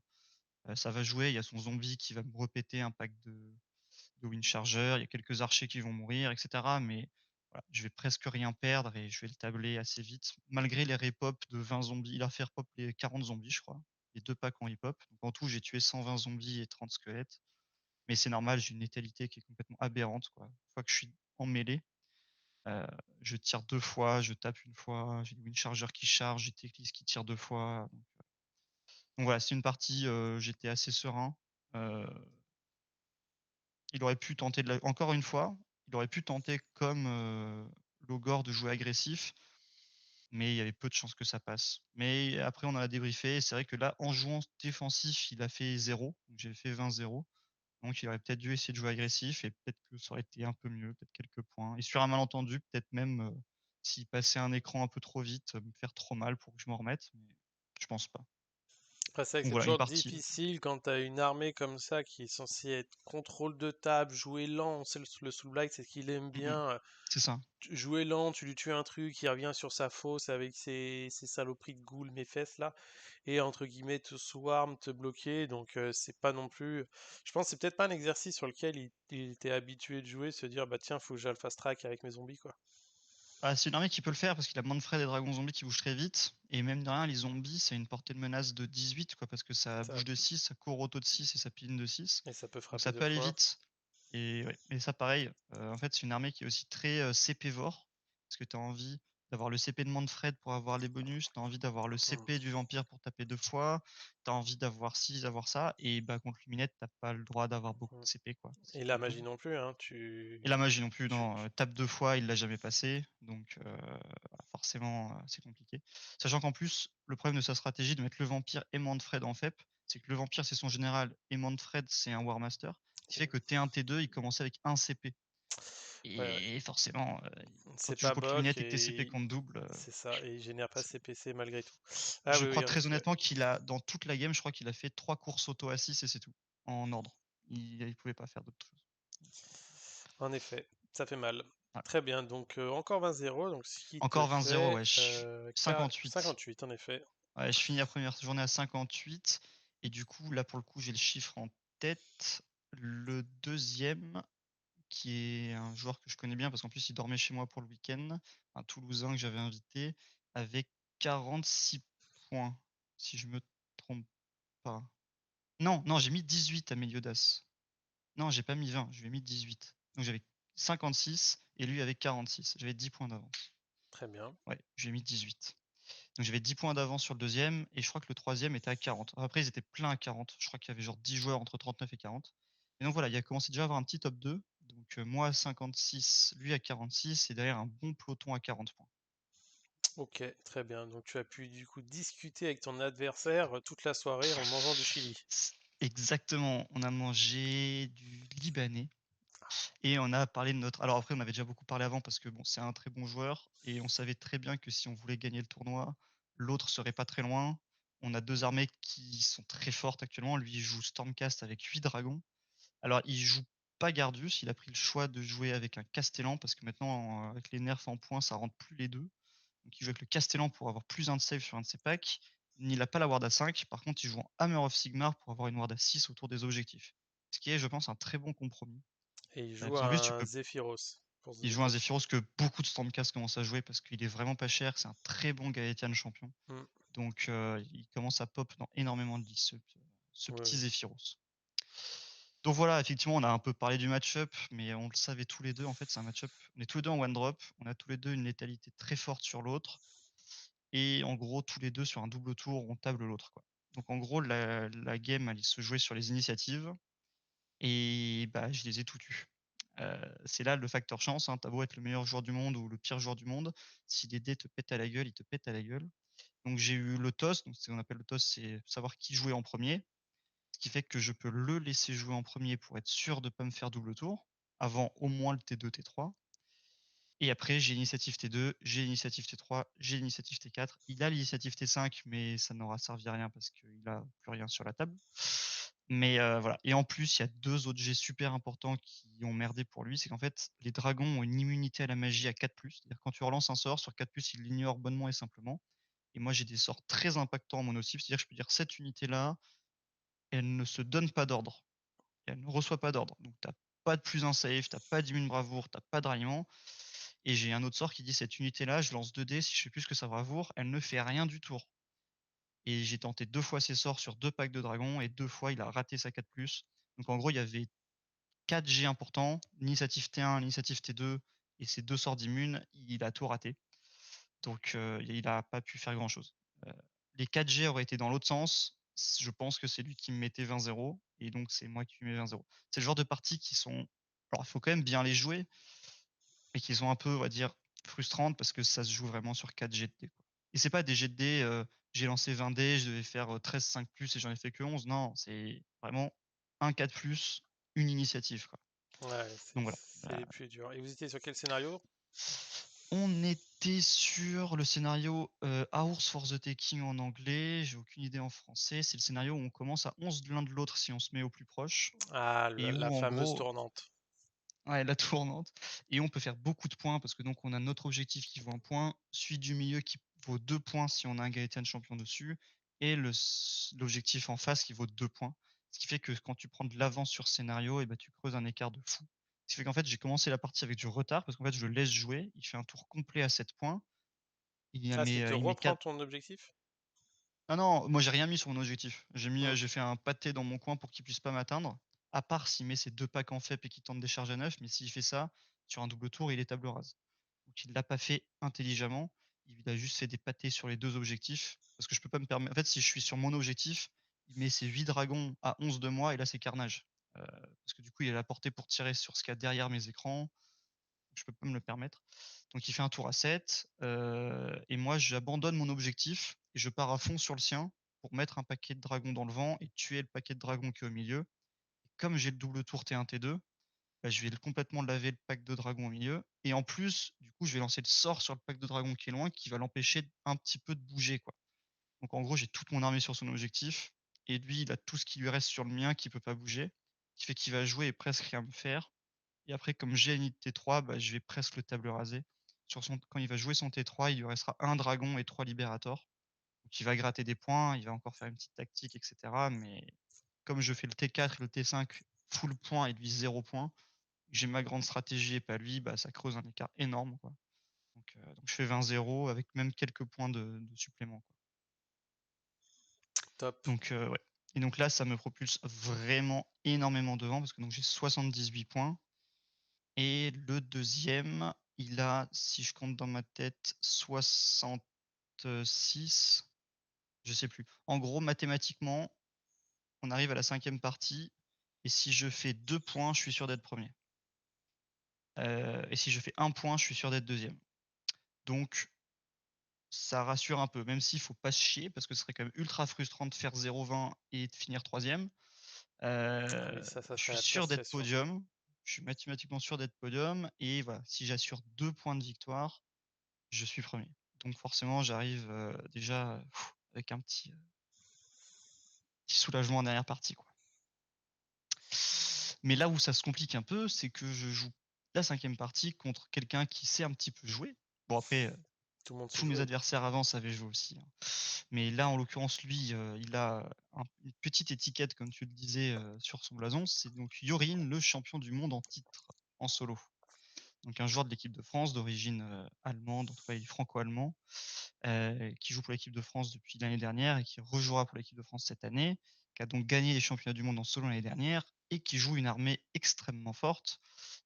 Ça va jouer, il y a son zombie qui va me repéter un pack de wind chargeurs, il y a quelques archers qui vont mourir et cetera, mais voilà, je vais presque rien perdre et je vais le tabler assez vite. Malgré les repop de 20 zombies, il a fait repop les 40 zombies, je crois. Les 2 packs en hip-hop. Donc en tout, j'ai tué 120 zombies et 30 squelettes. Mais c'est normal, j'ai une létalité qui est complètement aberrante, quoi. Une fois que je suis en mêlée, heu, je tire 2 fois, je tape 1 fois, j'ai des wind chargeurs qui chargent, j'ai Teclis qui tire 2 fois. Donc voilà, c'est une partie, j'étais assez serein. Heu, il aurait pu tenter de la encore une fois, il aurait pu tenter comme, Logor de jouer agressif, mais il y avait peu de chances que ça passe. Mais après on en a débriefé et c'est vrai que là, en jouant défensif, il a fait 0, donc j'ai fait 20-0. Donc il aurait peut-être dû essayer de jouer agressif et peut-être que ça aurait été un peu mieux, peut-être quelques points. Et sur un malentendu, peut-être même, s'il passait un écran un peu trop vite, me faire trop mal pour que je m'en remette, mais je pense pas. Après, c'est vrai que Donc c'est voilà, une toujours partie. difficile quand tu as une armée comme ça qui est censée être contrôle de table, jouer lent. On sait le Soul Blight, c'est qu'il aime Mmh mh. bien C'est ça. jouer lent. Tu lui tues un truc, il revient sur sa fosse avec ses saloperies de ghouls, mes fesses là, et entre guillemets te swarm, te bloquer. Donc c'est pas non plus. Je pense que c'est peut-être pas un exercice sur lequel il était habitué de jouer, se dire bah tiens, faut que j'aille fast track avec mes zombies quoi. Bah, c'est une armée qui peut le faire parce qu'il a Manfred et dragons zombies qui bougent très vite et même de rien, les zombies, c'est une portée de menace de 18 quoi, parce que ça Ça, bouge de 6, ça court auto de 6 et ça piline de 6. et ça peut Donc frapper ça deux peut aller fois. vite et ouais et ça pareil, en fait, c'est une armée qui est aussi très, CP-vore parce que tu as envie d'avoir le CP de Manfred pour avoir les bonus, tu as envie d'avoir le Hmm. CP du vampire pour taper 2 fois, tu as envie d'avoir ci, d'avoir ça et bah, contre Luminette, tu pas le droit d'avoir beaucoup de Hmm. CP quoi, parce Et qu'il la fait magie double. non plus, hein. Et la magie non plus, Tu, non, tape 2 fois, il l'a jamais passé, donc forcément, c'est compliqué. Sachant qu'en plus, le problème de sa stratégie de mettre le vampire et Manfred en FEP, c'est que le vampire, c'est son général et Manfred, c'est un War Master, ce qui fait que T1, T2, il commence avec 1 CP ouais, ouais. et forcément, quand C'est tu joues pas contre bloc Luminette et que tes CP et comptent double, c'est ça, et il génère pas c'est CPC malgré tout. Ah je oui, crois oui, en très effet. honnêtement qu'il a dans toute la game, je crois qu'il a fait 3 courses auto à 6 et c'est tout, en ordre. Il pouvait pas faire d'autres choses. Donc En effet, ça fait mal. ouais. Très bien, donc encore 20-0, donc ce qui te Encore 20-0, fait ouais, 58. 58 en effet. Ouais, je finis la première journée à 58 et du coup, là, pour le coup, j'ai le chiffre en tête. Le deuxième, qui est un joueur que je connais bien parce qu'en plus, il dormait chez moi pour le week-end, un Toulousain que j'avais invité, avec 46 points, si je me trompe pas. Non, non, j'ai mis 18 à Meliodas. Non, j'ai pas mis 20, je lui ai mis 18. Donc j'avais 56 et lui avec 46. J'avais 10 points d'avance. Très bien. Ouais, je lui ai mis 18. Donc j'avais 10 points d'avance sur le deuxième et je crois que le troisième était à 40. Après, ils étaient pleins à 40. Je crois qu'il y avait genre 10 joueurs entre 39 et 40. Et donc voilà, il a commencé déjà à avoir un petit top 2. Donc moi à 56, lui à 46 et derrière un bon peloton à 40 points. Ok, très bien. Donc tu as pu du coup discuter avec ton adversaire toute la soirée en mangeant du chili. Exactement, on a mangé du libanais et on a parlé de notre. Alors après, on avait déjà beaucoup parlé avant parce que bon, c'est un très bon joueur et on savait très bien que si on voulait gagner le tournoi, l'autre serait pas très loin. On a deux armées qui sont très fortes actuellement. Lui, il joue Stormcast avec 8 dragons. Alors, il joue pas Gardius, il a pris le choix de jouer avec un Castellan parce que maintenant, avec les nerfs en points, ça rentre plus les deux. Donc, il joue avec le Castellan pour avoir plus un de save sur un de ses packs. Il n'a pas la ward à 5, par contre, il joue en Hammer of Sigmar pour avoir une ward à 6 autour des objectifs. Ce qui est, je pense, un très bon compromis. Et il joue Parce qu'en plus, tu un peux. Zephyros pour se Il joue un défausse. Zephyros que beaucoup de Stormcast commencent à jouer parce qu'il est vraiment pas cher. C'est un très bon Gaëtian champion. Hmm. Donc, il commence à pop dans énormément de listes, ce Oui, petit oui. Zephyros. Donc voilà, effectivement, on a un peu parlé du match-up, mais on le savait tous les deux. En fait, c'est un match-up. On est tous les deux en one drop. On a tous les deux une létalité très forte sur l'autre. Et en gros, tous les deux sur un double tour, on table l'autre, quoi. Donc en gros, la game, elle se jouait sur les initiatives. Et bah, je les ai tout tues. C'est là le facteur chance. Hein. T'as beau être le meilleur joueur du monde ou le pire joueur du monde. Si les dés te pètent à la gueule, ils te pètent à la gueule. Donc j'ai eu le toss. Donc ce qu'on appelle le toss, c'est savoir qui jouait en premier. Ce qui fait que je peux le laisser jouer en premier pour être sûr de pas me faire double tour, avant au moins le T2, T3. Et après, j'ai l'initiative T2, j'ai l'initiative T3, j'ai l'initiative T4. Il a l'initiative T5, mais ça n'aura servi à rien parce qu'il a plus rien sur la table. Mais voilà. Et en plus, il y a deux autres jets super importants qui ont merdé pour lui. C'est qu'en fait, les dragons ont une immunité à la magie à 4+. C'est-à-dire quand tu relances un sort, sur 4+, il l'ignore bonnement et simplement. Et moi, j'ai des sorts très impactants en mono-cible. C'est-à-dire que je peux dire cette unité-là, elle ne se donne pas d'ordre. Elle ne reçoit pas d'ordre. Donc t'as pas de plus un save, t'as pas d'immune bravoure, t'as pas de ralliement. Et j'ai un autre sort qui dit cette unité-là, je lance 2 dés, si je sais plus ce que ça bravoure, elle ne fait rien du tour. Et j'ai tenté 2 fois ses sorts sur 2 packs de dragons et 2 fois il a raté sa 4+. Donc en gros, il y avait 4 G importants, l'initiative T1, l'initiative T2 et ces 2 sorts d'immune, il a tout raté. Donc il a pas pu faire grand-chose. Les 4 G auraient été dans l'autre sens. Je pense que c'est lui qui me mettait 20-0 et donc c'est moi qui lui mets 20-0. C'est le genre de parties qui sont. Alors il faut quand même bien les jouer, mais qui sont un peu, on va dire, frustrantes parce que ça se joue vraiment sur 4 G de dés. Quoi. Et c'est pas des G de dés, j'ai lancé 20 dés, je devais faire 13 5 plus et j'en ai fait que 11. Non, c'est vraiment un 4 plus, une initiative. Quoi. Ouais, Donc voilà. c'est les plus durs. Et vous étiez sur quel scénario? On J'étais sur le scénario, Ours for the Taking en anglais, j'ai aucune idée en français. C'est le scénario où on commence à 11 de l'un de l'autre si on se met au plus proche Ah, et la où en fameuse gros tournante. ouais, la tournante et on peut faire beaucoup de points parce que donc on a notre objectif qui vaut 1 point, celui du milieu qui vaut 2 points si on a un Gaëtan champion dessus et l'objectif en face qui vaut 2 points. Ce qui fait que quand tu prends de l'avance sur scénario et bah, tu creuses un écart de fou. Ce qui fait qu'en fait, j'ai commencé la partie avec du retard parce qu'en fait, je le laisse jouer, il fait un tour complet à 7 points. Ah, c'est te Il met reprends 4 ton objectif? ah non, moi j'ai rien mis sur mon objectif. Hmm. J'ai fait un pâté dans mon coin pour qu'il puisse pas m'atteindre, à part s'il met ses 2 packs en FEP et qu'il tente des charges à 9, mais s'il fait ça, sur un double tour, il est table rase. Donc il l'a pas fait intelligemment, il a juste fait des pâtés sur les 2 objectifs, parce que je peux pas me permettre en fait, si je suis sur mon objectif, il met ses 8 dragons à 11 de moi et là c'est carnage. Parce que du coup, il a la portée pour tirer sur ce qu'il y a derrière mes écrans, je peux pas me le permettre. Donc il fait un tour à 7 et moi j'abandonne mon objectif et je pars à fond sur le sien pour mettre un paquet de dragons dans le vent et tuer le paquet de dragons qui est au milieu. Comme j'ai le double tour T1, T2, bah, je vais complètement laver le pack de dragons au milieu et en plus, du coup, je vais lancer le sort sur le pack de dragons qui est loin qui va l'empêcher un petit peu de bouger, quoi. Donc en gros, j'ai toute mon armée sur son objectif et lui, il a tout ce qui lui reste sur le mien qui peut pas bouger, ce qui fait qu'il va jouer et presque rien me faire et après, comme j'ai une T3, bah, je vais presque le table raser. Quand il va jouer son T3, il lui restera un dragon et 3 libérators. Donc il va gratter des points, il va encore faire une petite tactique, et cetera. Mais comme je fais le T4 et le T5 full point et lui 0 point, j'ai ma grande stratégie et pas lui, bah, ça creuse un écart énorme, quoi. Donc je fais 20-0 avec même quelques points de supplément, quoi. Top. Ouais. Et donc là, ça me propulse vraiment énormément devant parce que donc j'ai 78 points. Et le deuxième, il a, si je compte dans ma tête, 66, je sais plus. En gros, mathématiquement, on arrive à la 5e partie et si je fais 2 points, je suis sûr d'être premier. Et si je fais 1 point, je suis sûr d'être deuxième. Donc ça rassure un peu, même s'il faut pas se chier parce que ce serait quand même ultra frustrant de faire 0,20 et de finir troisième. Oui, ça Je serait suis la pire sûr d'être pression. podium. Je suis mathématiquement sûr d'être podium et voilà, si j'assure 2 points de victoire, je suis premier. Donc forcément, j'arrive, déjà, avec un petit soulagement en dernière partie, quoi. Mais là où ça se complique un peu, c'est que je joue la 5e partie contre quelqu'un qui sait un petit peu jouer. Bon après, Tout le monde sait tous mes jouer. adversaires avant savaient jouer aussi, hein. Mais là, en l'occurrence, lui, il a une petite étiquette, comme tu le disais, sur son blason. C'est donc Yorin, le champion du monde en titre, en solo. Donc un joueur de l'équipe de France d'origine, allemande, en tout cas il est franco-allemand, qui joue pour l'équipe de France depuis l'année dernière et qui rejouera pour l'équipe de France cette année, qui a donc gagné les championnats du monde en solo l'année dernière et qui joue une armée extrêmement forte.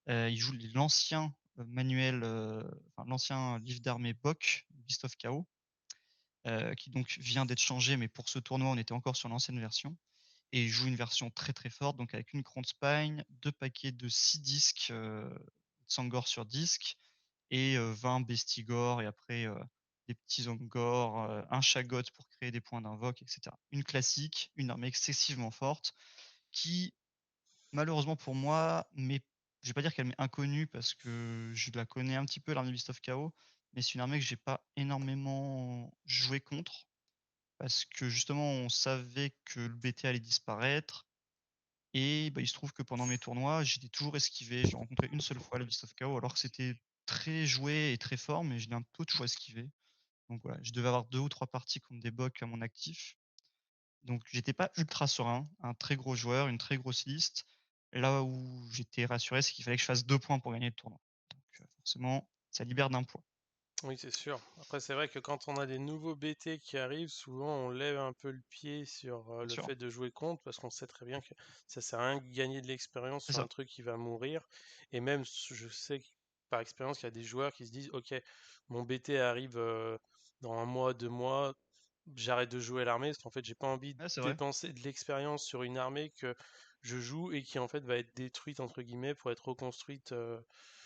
Il joue l'ancien manuel, enfin l'ancien livre d'armée Bock, Beast of Chaos, qui donc vient d'être changé, mais pour ce tournoi, on était encore sur l'ancienne version. Et il joue une version très très forte, donc avec une Crown Spine, 2 paquets de 6 disques, Sangor sur disque, et 20 Bestigor et après, des petits Ongor, un Chagot pour créer des points d'invoque, et cetera. Une classique, une armée excessivement forte qui, malheureusement pour moi, je vais pas dire qu'elle m'est inconnue parce que je la connais un petit peu, l'armée Beast of Chaos, mais c'est une armée que j'ai pas énormément joué contre parce que justement on savait que le BT allait disparaître et bah, il se trouve que pendant mes tournois, j'étais toujours esquivé. J'ai rencontré une seule fois le Beast of Chaos alors que c'était très joué et très fort, mais je l'ai un peu toujours esquivé. Donc voilà, je devais avoir 2 ou 3 parties contre des bocs à mon actif. Donc j'étais pas ultra serein, un très gros joueur, une très grosse liste. Là où j'étais rassuré, c'est qu'il fallait que je fasse 2 points pour gagner le tournoi. Donc forcément, ça libère d'un poids, Oui, c'est sûr. Après, c'est vrai que quand on a des nouveaux BT qui arrivent, souvent on lève un peu le pied sur bien le sûr. fait de jouer contre parce qu'on sait très bien que ça sert à rien de gagner de l'expérience C'est sur un ça. truc qui va mourir. Et même, je sais par expérience qu'il y a des joueurs qui se disent, OK, mon BT arrive dans un mois, 2 mois, j'arrête de jouer à l'armée parce qu'en fait, j'ai pas envie de Ouais, c'est vrai. dépenser de l'expérience sur une armée que je joue et qui en fait va être détruite entre guillemets pour être reconstruite.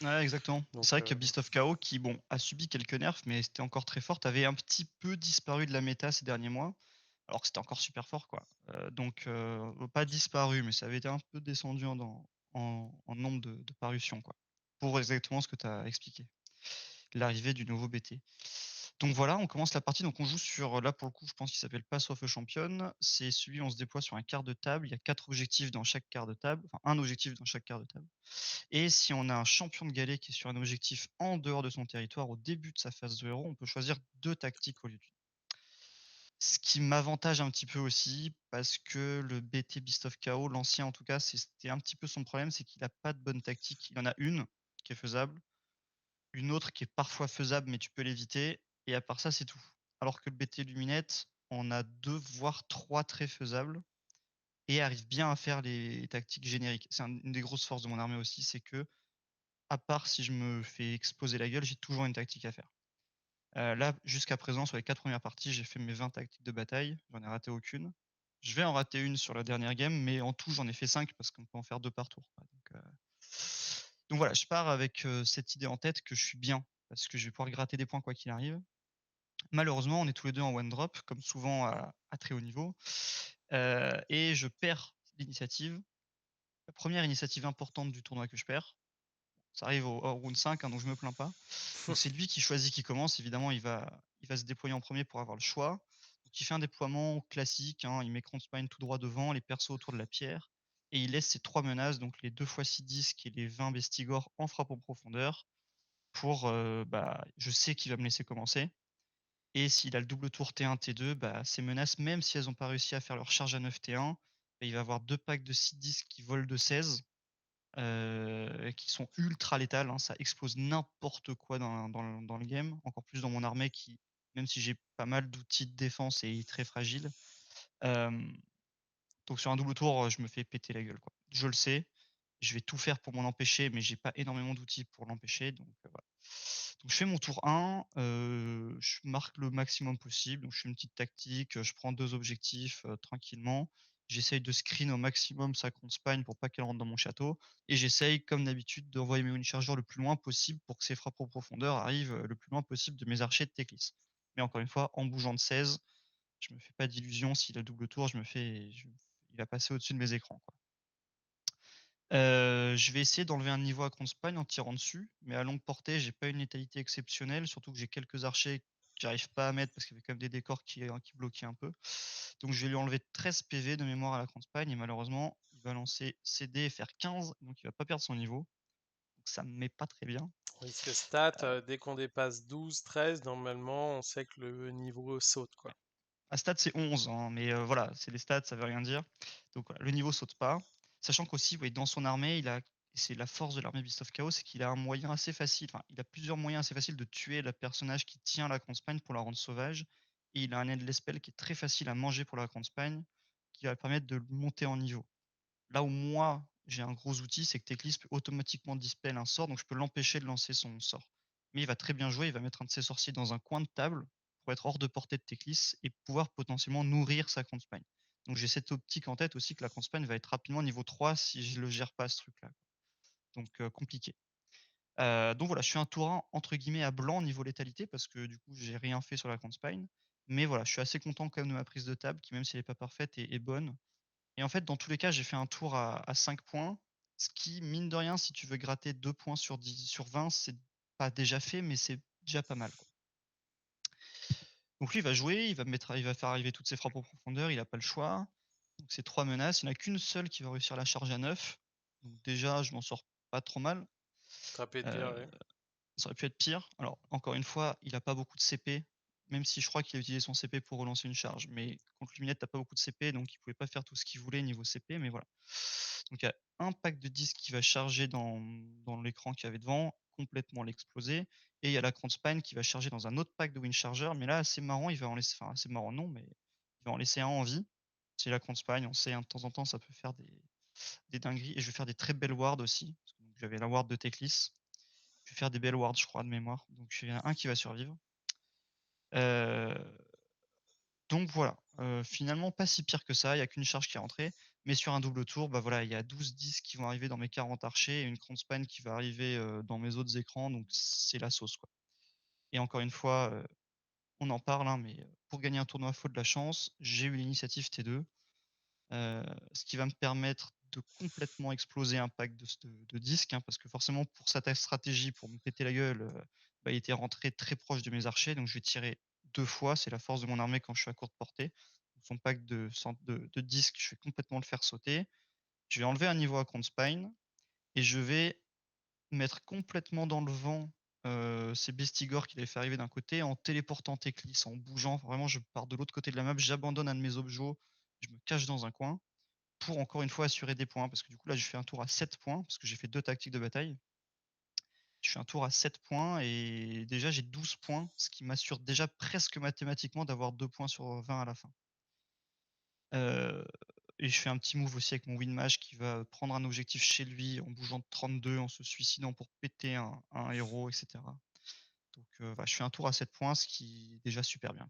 Ouais, exactement. C'est Donc, vrai que Beast of Chaos qui, bon, a subi quelques nerfs, mais c'était encore très forte, avait un petit peu disparu de la méta ces derniers mois, alors que c'était encore super fort, quoi. Pas disparu, mais ça avait été un peu descendu en nombre de parutions, quoi. Pour exactement ce que tu as expliqué. l'arrivée du nouveau BT. Donc voilà, on commence la partie, donc on joue sur, là pour le coup, je pense qu'il s'appelle Pass of a Champion. C'est celui où on se déploie sur un quart de table. Il y a 4 objectifs dans chaque quart de table, enfin un objectif dans chaque quart de table. Et si on a un champion de galet qui est sur un objectif en dehors de son territoire au début de sa phase de héros, on peut choisir 2 tactiques au lieu d'une. Ce qui m'avantage un petit peu aussi parce que le BT Beast of Chaos, l'ancien en tout cas, c'était un petit peu son problème, c'est qu'il a pas de bonne tactique. Il y en a une qui est faisable, une autre qui est parfois faisable, mais tu peux l'éviter, et à part ça, c'est tout. Alors que le BT Luminette, on a 2 voire 3 très faisables et arrive bien à faire les tactiques génériques. C'est une des grosses forces de mon armée aussi, c'est que, à part si je me fais exploser la gueule, j'ai toujours une tactique à faire. Là, jusqu'à présent, sur les 4 premières parties, j'ai fait mes 20 tactiques de bataille, j'en ai raté aucune. Je vais en rater une sur la dernière game, mais en tout, j'en ai fait 5 parce qu'on peut en faire 2 par tour, quoi. Donc voilà, je pars avec, cette idée en tête que je suis bien, parce que je vais pouvoir gratter des points quoi qu'il arrive. Malheureusement, on est tous les 2 en one drop, comme souvent à très haut niveau, et je perds l'initiative. La première initiative importante du tournoi que je perds. Ça arrive au round 5, hein, donc je me plains pas. Donc c'est lui qui choisit qui commence. Évidemment, il va se déployer en premier pour avoir le choix. Donc il fait un déploiement classique, hein, il met Spine tout droit devant, les persos autour de la pierre, et il laisse ses 3 menaces, donc les 2 fois 6 disques et les 20 bestigors en frappe en profondeur pour, bah, je sais qu'il va me laisser commencer, et s'il a le double tour T1, T2, bah, ces menaces, même si elles ont pas réussi à faire leur charge à 9 T1, bah, il va avoir 2 packs de 6 disques qui volent de 16, qui sont ultra létales, hein. Ça explose n'importe quoi dans le game, encore plus dans mon armée qui, même si j'ai pas mal d'outils de défense, est très fragile. Hem, donc sur un double tour, je me fais péter la gueule, quoi. Je le sais, je vais tout faire pour m'en empêcher, mais j'ai pas énormément d'outils pour l'empêcher, donc voilà. Donc je fais mon tour 1, je marque le maximum possible, donc je fais une petite tactique, je prends 2 objectifs, tranquillement. J'essaye de screen au maximum sa Spagne pour pas qu'elle rentre dans mon château, et j'essaye comme d'habitude d'envoyer mes Wind le plus loin possible pour que ses frappes en profondeur arrivent, le plus loin possible de mes archers de Teclis. Mais encore une fois, en bougeant de 16, je me fais pas d'illusions, s'il a double tour, il va passer au-dessus de mes écrans, quoi. Je vais essayer d'enlever un niveau à Spagne en tirant dessus, mais à longue portée, j'ai pas une létalité exceptionnelle, surtout que j'ai quelques archers que j'arrive pas à mettre parce qu'il y avait quand même des décors qui bloquaient un peu. Donc je vais lui enlever 13 PV de mémoire à la Spagne, et malheureusement, il va lancer CD et faire 15, donc il va pas perdre son niveau. Donc ça me met pas très bien. Risque stat, dès qu'on dépasse 12, 13, normalement, on sait que le niveau saute, quoi. À stats, c'est 11, hein, mais voilà, c'est les stats, ça veut rien dire. Donc voilà, le niveau saute pas. Sachant qu'aussi, ouais, dans son armée, c'est la force de l'armée Beast of Chaos, c'est qu'il a un moyen assez facile, enfin, il a plusieurs moyens assez faciles de tuer le personnage qui tient la Spagne pour la rendre sauvage. Et il a un endless spell qui est très facile à manger pour la Spagne, qui va permettre de le monter en niveau. Là où moi, j'ai un gros outil, c'est que Teclis peut automatiquement dispel un sort, donc je peux l'empêcher de lancer son sort. Mais il va très bien jouer, il va mettre un de ses sorciers dans un coin de table pour être hors de portée de Teclis et pouvoir potentiellement nourrir sa Spagne. Donc j'ai cette optique en tête aussi que la Spagne va être rapidement niveau 3 si je le gère pas ce truc-là. Donc compliqué. Donc voilà, je suis un tour 1 entre guillemets à blanc niveau létalité parce que du coup j'ai rien fait sur la Spagne. Mais voilà, je suis assez content quand même de ma prise de table qui, même si elle est pas parfaite, est bonne. Et en fait, dans tous les cas, j'ai fait un tour à 5 points, ce qui, mine de rien, si tu veux gratter 2 points sur 10 sur 20, c'est pas déjà fait, mais c'est déjà pas mal, quoi. Donc lui, il va jouer, il va faire arriver toutes ses frappes en profondeur, il a pas le choix. Donc c'est 3 menaces, il y en a qu'une seule qui va réussir la charge à 9. Donc déjà, je m'en sors pas trop mal. Ça peut être pire, Heu ouais. Ça aurait pu être pire. Alors, encore une fois, il a pas beaucoup de CP, même si je crois qu'il a utilisé son CP pour relancer une charge. Mais contre Luminette, tu pas beaucoup de CP, donc il pouvait pas faire tout ce qu'il voulait niveau CP, mais voilà. Donc il y a un pack de disques qui va charger dans l'écran qu'il y avait devant, complètement l'exploser. Et il y a la Spine qui va charger dans un autre pack de Wind Charger, mais là, assez marrant, il va en laisser, enfin, assez marrant, non, mais il va en laisser un en vie. C'est la Spine, on sait, hein, de temps en temps, ça peut faire des dingueries. Et je vais faire des très belles wards aussi. Parce que, donc, j'avais la ward de Teclis. Je vais faire des belles wards, je crois, de mémoire. Donc il y en a un qui va survivre. Euh, donc voilà, finalement pas si pire que ça, il y a qu'une charge qui est rentrée. Mais sur un double tour, bah voilà, il y a 12-10 qui vont arriver dans mes 40 archers et une Span qui va arriver dans mes autres écrans. Donc c'est la sauce, quoi. Et encore une fois, on en parle, hein, mais pour gagner un tournoi, faut de la chance. J'ai eu l'initiative T2, ce qui va me permettre de complètement exploser un pack de disques, hein, parce que forcément, pour cette stratégie, pour me péter la gueule, bah, il était rentré très proche de mes archers, donc je vais tirer 2 fois. C'est la force de mon armée quand je suis à courte portée. Son pack de disques, je vais complètement le faire sauter. Je vais enlever un niveau à Spine et je vais mettre complètement dans le vent, ces bestigors qu'il avait fait arriver d'un côté, en téléportant Teclis, en bougeant. Vraiment, je pars de l'autre côté de la map, j'abandonne un de mes objets, je me cache dans un coin pour encore une fois assurer des points. Parce que du coup, là, je fais un tour à 7 points, parce que j'ai fait 2 tactiques de bataille. Je fais un tour à 7 points et déjà j'ai 12 points, ce qui m'assure déjà presque mathématiquement d'avoir 2 points sur 20 à la fin. Heu et je fais un petit move aussi avec mon Winmage qui va prendre un objectif chez lui en bougeant de 32, en se suicidant pour péter un héros et cetera. Donc voilà, je fais un tour à 7 points, ce qui est déjà super bien.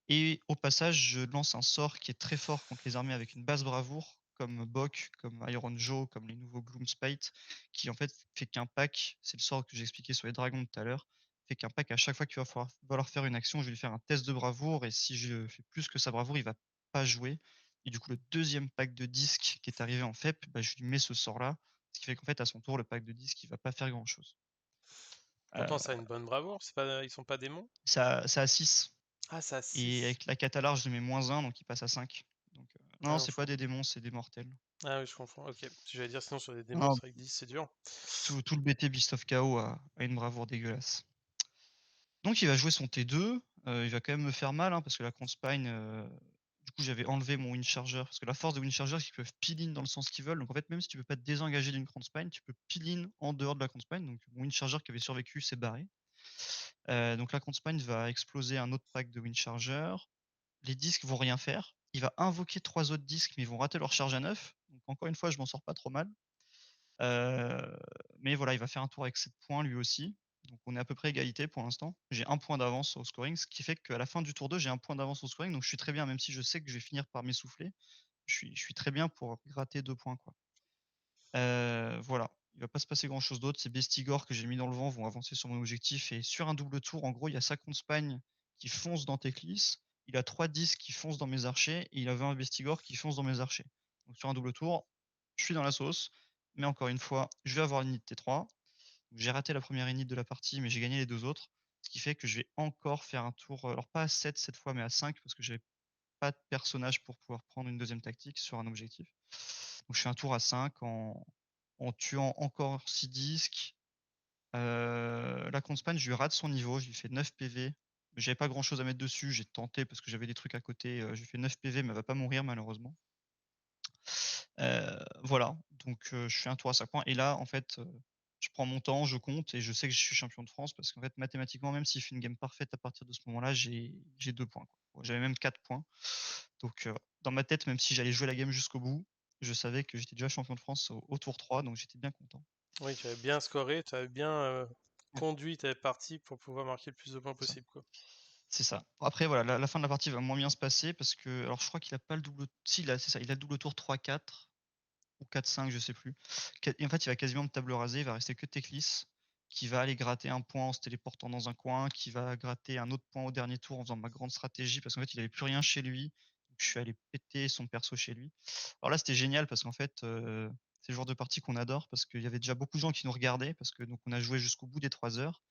Et au passage, je lance un sort qui est très fort contre les armées avec une basse bravoure, comme Bok, comme Iron Joe, comme les nouveaux Gloomspite, qui en fait fait qu'un pack, c'est le sort que j'ai expliqué sur les dragons tout à l'heure, fait qu'un pack à chaque fois qu'il va falloir faire une action, je vais lui faire un test de bravoure et si je fais plus que sa bravoure, il va pas jouer. Et du coup, le deuxième pack de disques qui est arrivé en FEP, bah, je lui mets ce sort-là, ce qui fait qu'en fait, à son tour, le pack de disques, il va pas faire grand-chose. Pourtant, Heu, ça a une bonne bravoure, c'est pas, ils sont pas démons? ça a 6. Ah, ça a Et 6. avec la catalar, je lui mets -1, donc il passe à 5. Donc, Ah non, non, c'est je pas des confonds. démons, c'est des mortels. Ah oui, je confonds. Ok. J'allais dire sinon sur des démos, Non, c'est vrai que 10, c'est dur. tout le BT Beast of Chaos a une bravoure dégueulasse. Donc il va jouer son T2, il va quand même me faire mal, hein, parce que la Spine, du coup, j'avais enlevé mon Windcharger, parce que la force de Windcharger, c'est qu'ils peuvent peel-in dans le sens qu'ils veulent. Donc en fait, même si tu peux pas te désengager d'une Spine, tu peux peel-in en dehors de la Spine. Donc mon Windcharger qui avait survécu s'est barré. Donc la Spine va exploser un autre pack de Windcharger. Les disques vont rien faire. Il va invoquer 3 autres disques, mais ils vont rater leur charge à 9. Donc encore une fois, je m'en sors pas trop mal. Heu, mais voilà, il va faire un tour avec 7 points lui aussi. Donc on est à peu près égalité pour l'instant. J'ai un point d'avance au scoring, ce qui fait qu'à la fin du tour 2, j'ai un point d'avance au scoring, donc je suis très bien, même si je sais que je vais finir par m'essouffler. Je suis très bien pour gratter 2 points, quoi. Voilà, il va pas se passer grand chose d'autre. Ces bestigors que j'ai mis dans le vent vont avancer sur mon objectif et sur un double tour, en gros, il y a sa Spagne qui fonce dans Teclis, il a 3 disques qui foncent dans mes archers et il avait un bestigor qui fonce dans mes archers. Donc sur un double tour, je suis dans la sauce, mais encore une fois, je vais avoir une init T3. J'ai raté la première init de la partie, mais j'ai gagné les 2 autres, ce qui fait que je vais encore faire un tour, alors pas à 7 cette fois, mais à 5 parce que j'avais pas de personnage pour pouvoir prendre une deuxième tactique sur un objectif. Donc je fais un tour à 5 en tuant encore 6 disques. La Conspan, je lui rate son niveau, je lui fais 9 PV. J'avais pas grand chose à mettre dessus, j'ai tenté parce que j'avais des trucs à côté, je lui fais 9 PV, mais elle va pas mourir malheureusement. Voilà, donc je fais un tour à 5 points et là, en fait, je prends mon temps, je compte et je sais que je suis champion de France parce qu'en fait, mathématiquement, même s'il fait une game parfaite à partir de ce moment-là, j'ai 2 points, quoi. J'avais même 4 points. Donc, dans ma tête, même si j'allais jouer la game jusqu'au bout, je savais que j'étais déjà champion de France au tour 3, donc j'étais bien content. Oui, tu avais bien scoré, tu avais bien Ouais, conduit tes parties pour pouvoir marquer le plus de points c'est ça. possible, quoi. C'est ça. Après voilà, la fin de la partie va moins bien se passer parce que alors je crois qu'il a pas le double si il a c'est ça, il a le double tour 3-4 ou 4-5, je sais plus. Et en fait, il va quasiment me table rasée, il va rester que Teclis qui va aller gratter un point en se téléportant dans un coin, qui va gratter un autre point au dernier tour en faisant ma grande stratégie parce qu'en fait, il avait plus rien chez lui. Donc je suis allé péter son perso chez lui. Alors là, c'était génial parce qu'en fait, c'est le genre de partie qu'on adore parce qu'il y avait déjà beaucoup de gens qui nous regardaient parce que donc on a joué jusqu'au bout des 3 heures.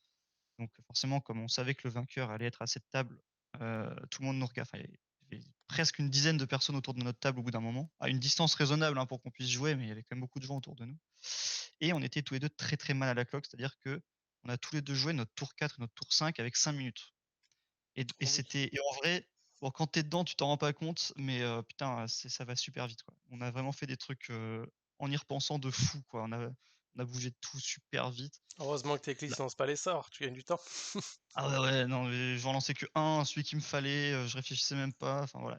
Donc forcément, comme on savait que le vainqueur allait être à cette table, tout le monde nous regarde. Enfin, il y avait presque une dizaine de personnes autour de notre table au bout d'un moment, à une distance raisonnable, hein, pour qu'on puisse jouer, mais il y avait quand même beaucoup de gens autour de nous. Et on était tous les 2 très, très mal à la cloque, c'est-à-dire qu'on a tous les 2 joué notre tour 4 et notre tour 5 avec 5 minutes. Et Ah oui. c'était et en vrai, bon, quand tu es dedans, tu t'en rends pas compte, mais putain, ça va super vite, quoi. On a vraiment fait des trucs, en y repensant de fou, quoi. On a bougé de tout super vite. Heureusement que tes clics lancent pas les sorts, tu gagnes du temps. Ah ouais, ouais, non, mais j'en lançais que un, celui qu'il me fallait, je réfléchissais même pas, enfin voilà.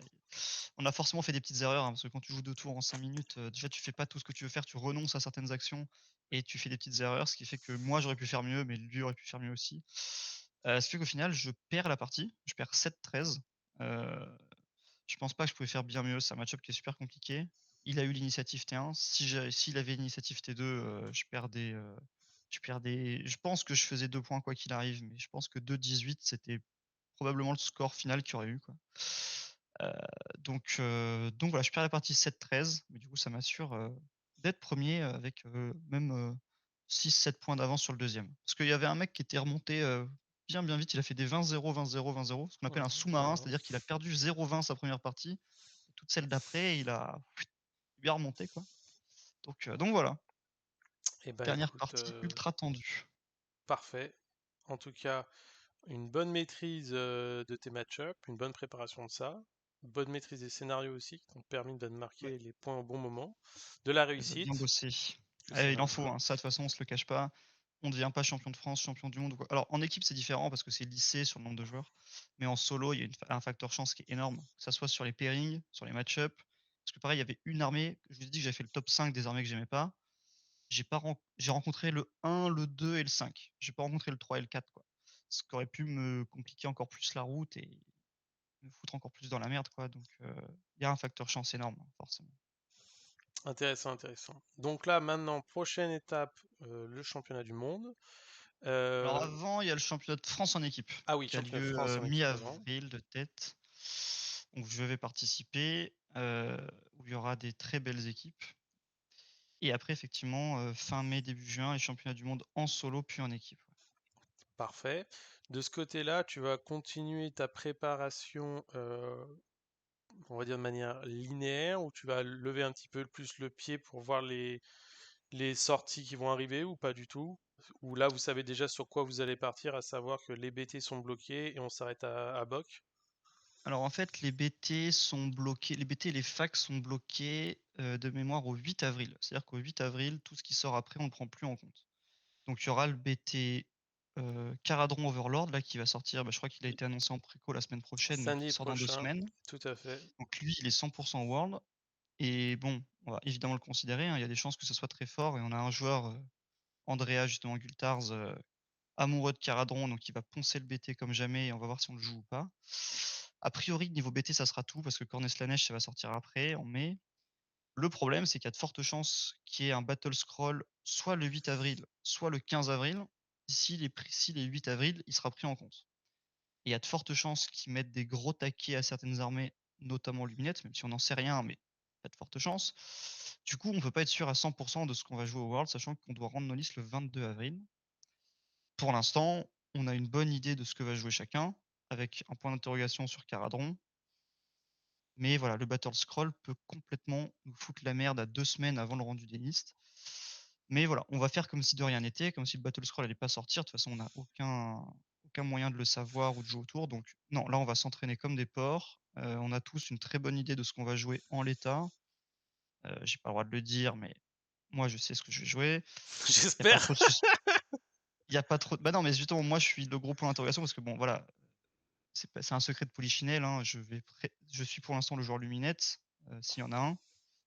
On a forcément fait des petites erreurs, hein, parce que quand tu joues 2 tours en 5 minutes, déjà tu fais pas tout ce que tu veux faire, tu renonces à certaines actions et tu fais des petites erreurs, ce qui fait que moi j'aurais pu faire mieux, mais lui aurait pu faire mieux aussi. Ce qui fait qu'au final je perds la partie, je perds 7-13. Heu, je pense pas que je pouvais faire bien mieux, c'est un match-up qui est super compliqué. Il a eu l'initiative T1, s'il avait l'initiative T2, je pense que je faisais 2 points quoi qu'il arrive, mais je pense que 2-18 c'était probablement le score final qu'il y aurait eu, quoi. Heu, donc voilà, je perds la partie 7-13, mais du coup ça m'assure, d'être premier, avec, même, 6-7 points d'avance sur le deuxième. Parce qu'il y avait un mec qui était remonté, bien, bien vite, il a fait des 20-0, 20-0, 20-0, ce qu'on appelle un Mmh, sous-marin, mmh. c'est-à-dire qu'il a perdu 0-20 sa première partie, et toute celle d'après, il a bien remonté, quoi. Donc voilà, Et bah, dernière écoute, partie ultra tendue. parfait. En tout cas, une bonne maîtrise, de tes match-up, une bonne préparation de ça, une bonne maîtrise des scénarios aussi qui t'ont permis de Ouais, marquer les points au bon moment, de la bien réussite, bossé. que c'est Il en faut, un hein, ça de toute façon on se le cache pas. On ne devient pas champion de France, champion du monde ou quoi. Alors en équipe c'est différent parce que c'est lissé sur le nombre de joueurs, mais en solo il y a un facteur chance qui est énorme, que ça soit sur les pairings, sur les match-up. Parce que pareil, il y avait une armée, je vous ai dit que j'avais fait le top 5 des armées que j'aimais pas. J'ai rencontré le 1, le 2 et le 5. J'ai pas rencontré le 3 et le 4 quoi. Ce qui aurait pu me compliquer encore plus la route et me foutre encore plus dans la merde quoi, il y a un facteur chance énorme, hein, forcément. intéressant, intéressant. Donc là, maintenant, prochaine étape, le championnat du monde. Alors Euh, avant, il y a le championnat de France en équipe ah oui, qui a championnat de lieu, France en équipe avant. mi-avril de tête. Donc je vais participer, où il y aura des très belles équipes et après effectivement, fin mai, début juin, les championnats du monde en solo puis en équipe, ouais. Parfait. De ce côté-là, tu vas continuer ta préparation, on va dire de manière linéaire, ou tu vas lever un petit peu plus le pied pour voir les sorties qui vont arriver ou pas du tout? Ou là, vous savez déjà sur quoi vous allez partir, à savoir que les BT sont bloqués et on s'arrête à Boc? Alors en fait, les BT et les facs sont bloqués, de mémoire au 8 avril. C'est-à-dire qu'au 8 avril, tout ce qui sort après, on ne le prend plus en compte. Donc il y aura le BT, Caradron Overlord là qui va sortir, je crois qu'il a été annoncé en préco la semaine prochaine, donc il Samedi sort dans 2 prochain, semaines. tout à fait. Donc lui, il est 100 world. Et bon, on va évidemment le considérer, hein, il y a des chances que ce soit très fort et on a un joueur, Andrea justement Gultars, amoureux de Caradron, donc il va poncer le BT comme jamais et on va voir si on le joue ou pas. A priori, niveau BT, ça sera tout parce que Cornes la Neige, ça va sortir après, en mai. Le problème, c'est qu'il y a de fortes chances qu'il y ait un battle scroll soit le 8 avril, soit le 15 avril. Si les 8 avril, il sera pris en compte. Et il y a de fortes chances qu'ils mettent des gros taquets à certaines armées, notamment Luminette, même si on n'en sait rien, mais il y a de fortes chances. Du coup, on peut pas être sûr à 100 de ce qu'on va jouer au World, sachant qu'on doit rendre nos listes le 22 avril. Pour l'instant, on a une bonne idée de ce que va jouer chacun, avec un point d'interrogation sur Caradron. Mais voilà, le Battle Scroll peut complètement nous foutre la merde à 2 semaines avant le rendu des listes. Mais voilà, on va faire comme si de rien n'était, comme si le Battle Scroll allait pas sortir. De toute façon, on n'a aucun moyen de le savoir ou de jouer autour. Donc non, là, on va s'entraîner comme des porcs. On a tous une très bonne idée de ce qu'on va jouer en l'état. J'ai pas le droit de le dire, mais moi, je sais ce que je vais jouer. Il y a pas J'espère. trop de il y a pas trop bah, non, mais justement, moi, je suis le gros point d'interrogation parce que bon, voilà, c'est un secret de polichinelle, hein. Je suis pour l'instant le joueur Luminette, s'il y en a un.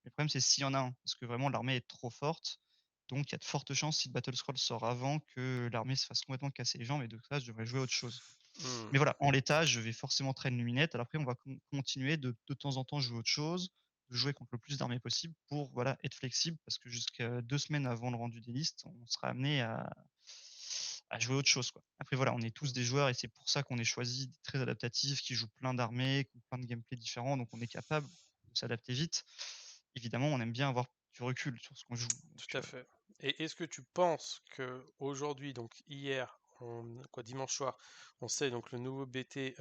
Le problème, c'est s'il y en a un, parce que vraiment l'armée est trop forte. Donc il y a de fortes chances, si le Battle Scroll sort avant, que l'armée se fasse complètement casser les jambes et de ça, je devrais jouer à autre chose. Hmm, Mais voilà, en l'état, je vais forcément traîner Luminette. Alors après, on va continuer de temps en temps jouer autre chose, de jouer contre le plus d'armées possible pour voilà, être flexible, parce que jusqu'à 2 semaines avant le rendu des listes, on sera amené à jouer autre chose, quoi. Après voilà, on est tous hmm. des joueurs et c'est pour ça qu'on est choisi très adaptatifs, qui jouent plein d'armées, qui ont plein de gameplay différents, donc on est capable de s'adapter vite. Évidemment, on aime bien avoir du recul sur ce qu'on joue, Tout à fait. Et est-ce que tu penses que aujourd'hui, donc hier, quoi, dimanche soir, on sait donc le nouveau BT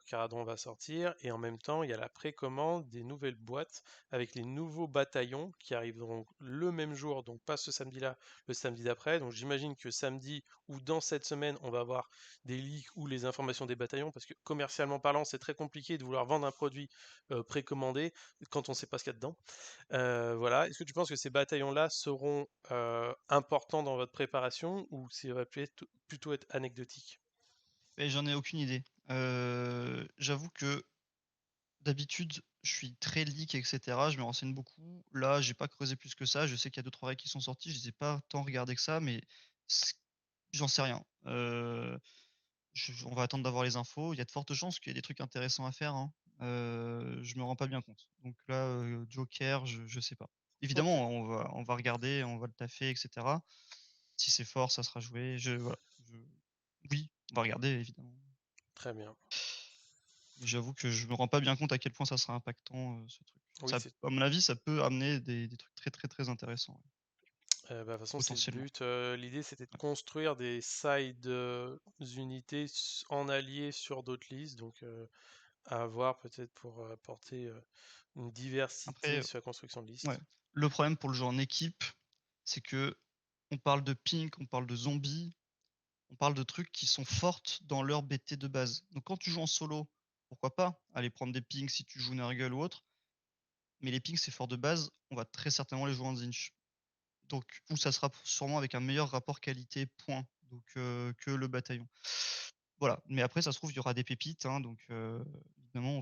Caradon va sortir, et en même temps, il y a la précommande des nouvelles boîtes avec les nouveaux bataillons qui arriveront le même jour, donc pas ce samedi-là, le samedi d'après. Donc j'imagine que samedi ou dans cette semaine, on va avoir des leaks ou les informations des bataillons, parce que commercialement parlant, c'est très compliqué de vouloir vendre un produit précommandé quand on ne sait pas ce qu'il y a dedans. Voilà. Est-ce que tu penses que ces bataillons-là seront importants dans votre préparation, ou ça va plutôt être anecdotique? Et j'en ai aucune idée. J'avoue que d'habitude, je suis très leak et cetera, je me renseigne beaucoup. Là, j'ai pas creusé plus que ça. Je sais qu'il y a 2-3 règles qui sont sorties, je les ai pas tant regardées que ça, mais c j'en sais rien. On va attendre d'avoir les infos. Il y a de fortes chances qu'il y ait des trucs intéressants à faire, hein. Je me rends pas bien compte. Donc là, Joker, je sais pas. Ok, Évidemment, on va regarder, on va le taffer et cetera. Si c'est fort, ça sera joué. Voilà, oui, on va regarder évidemment. très bien. Mais j'avoue que je me rends pas bien compte à quel point ça sera impactant, ce truc. Oui, Ça c'est à mon avis, ça peut amener des trucs très, très, très intéressants, ouais. Bah, de toute façon, c'est le potentiellement. but. L'idée, c'était de Ouais. construire des side unités en allié sur d'autres listes. Donc, à voir peut-être pour apporter une diversité Après, sur la construction de ouais, listes. le problème pour le jeu en équipe, c'est que on parle de pink, on parle de zombies, on parle de trucs qui sont fortes dans leur BT de base. Donc quand tu joues en solo, pourquoi pas aller prendre des pings si tu joues Nurgle ou autre, mais les pings, c'est fort de base, on va très certainement les jouer en Zinch. Donc où ça sera sûrement avec un meilleur rapport qualité-point, donc que le bataillon. Voilà, mais après ça se trouve, il y aura des pépites, hein, donc évidemment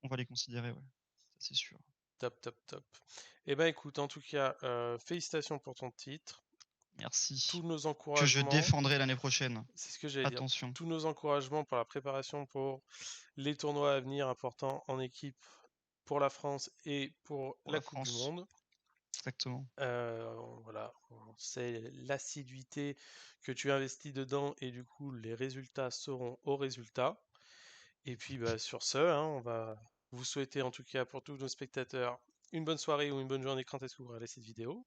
on va les considérer, ouais, ça c'est sûr. Top, top, top. Eh ben écoute, en tout cas, félicitations pour ton titre. Merci. Tous nos Que je encouragements, défendrai l'année prochaine. c'est ce que j'allais dire, Attention, tous nos encouragements pour la préparation pour les tournois à venir importants en équipe pour la France et pour pour la la Coupe du France, Monde. exactement. Voilà, on sait l'assiduité que tu investis dedans et du coup les résultats seront au résultat. Et puis bah, sur ce, hein, on va vous souhaiter en tout cas pour tous nos spectateurs une bonne soirée ou une bonne journée quand est-ce que vous regardez cette vidéo.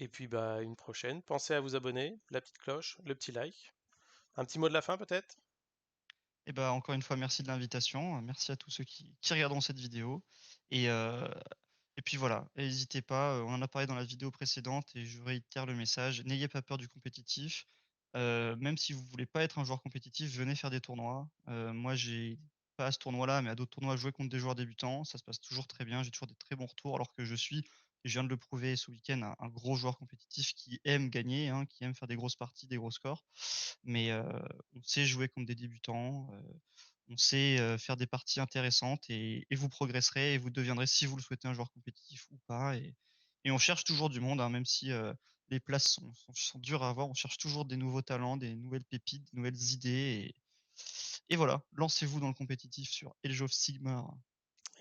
Et puis bah une prochaine. Pensez à vous abonner, la petite cloche, le petit like. Un petit mot de la fin peut-être? Et bah, encore une fois, merci de l'invitation, merci à tous ceux qui regarderont cette vidéo et heu et puis voilà, n'hésitez pas, on en a parlé dans la vidéo précédente et je réitère le message, n'ayez pas peur du compétitif, même si vous voulez pas être un joueur compétitif, venez faire des tournois. Moi, j'ai pas à ce tournoi-là, mais à d'autres tournois, joué contre des joueurs débutants, ça se passe toujours très bien, j'ai toujours des très bons retours alors que je suis, et je viens de le prouver ce week-end, un gros joueur compétitif qui aime gagner, hein, qui aime faire des grosses parties, des gros scores. Mais on sait jouer contre des débutants, on sait, faire des parties intéressantes et vous progresserez et vous deviendrez, si vous le souhaitez, un joueur compétitif ou pas et on cherche toujours du monde, hein, même si, les places sont dures à avoir, on cherche toujours des nouveaux talents, des nouvelles pépites, des nouvelles idées et voilà, lancez-vous dans le compétitif sur Age of Sigmar.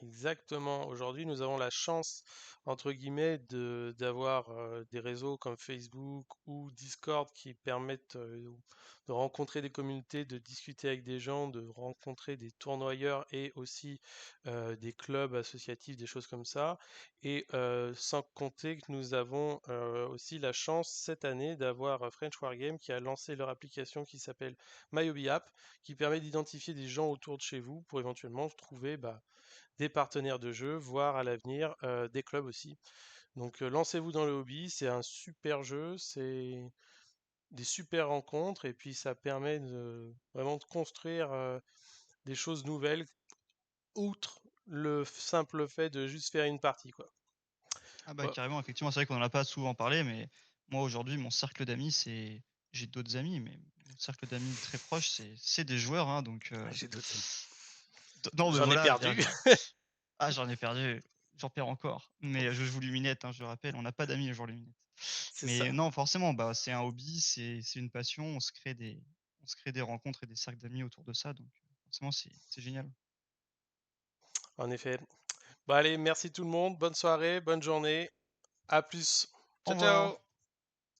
Exactement. Aujourd'hui, nous avons la chance, entre guillemets, d'avoir des réseaux comme Facebook ou Discord qui permettent de rencontrer des communautés, de discuter avec des gens, de rencontrer des tournoyeurs et aussi des clubs associatifs, des choses comme ça. Et sans compter que nous avons aussi la chance cette année d'avoir French Wargame qui a lancé leur application qui s'appelle My Hobby App, qui permet d'identifier des gens autour de chez vous pour éventuellement trouver bah, des partenaires de jeu, voire à l'avenir des clubs aussi. Donc lancez-vous dans le hobby, c'est un super jeu, c'est des super rencontres et puis ça permet vraiment de construire des choses nouvelles outre le simple fait de juste faire une partie quoi. Ah bah, Bon, carrément, effectivement, c'est vrai qu'on en a pas souvent parlé, mais moi aujourd'hui, mon cercle d'amis, c'est j'ai d'autres amis, mais mon cercle d'amis très proche, c'est des joueurs, hein, donc j'ai d'autres amis. non, mais J'en ai voilà, je veux dire, perdu. ah, j'en ai perdu, j'en perds encore, mais je joue Luminette, hein, je le rappelle, on n'a pas d'amis à jouer Luminette. C'est Mais ça. non, forcément, bah, c'est un hobby, c'est une passion, on se crée des rencontres et des cercles d'amis autour de ça, donc forcément, c'est génial. En effet. Bon allez, merci tout le monde, bonne soirée, bonne journée, à plus. Au Ciao revoir. ciao.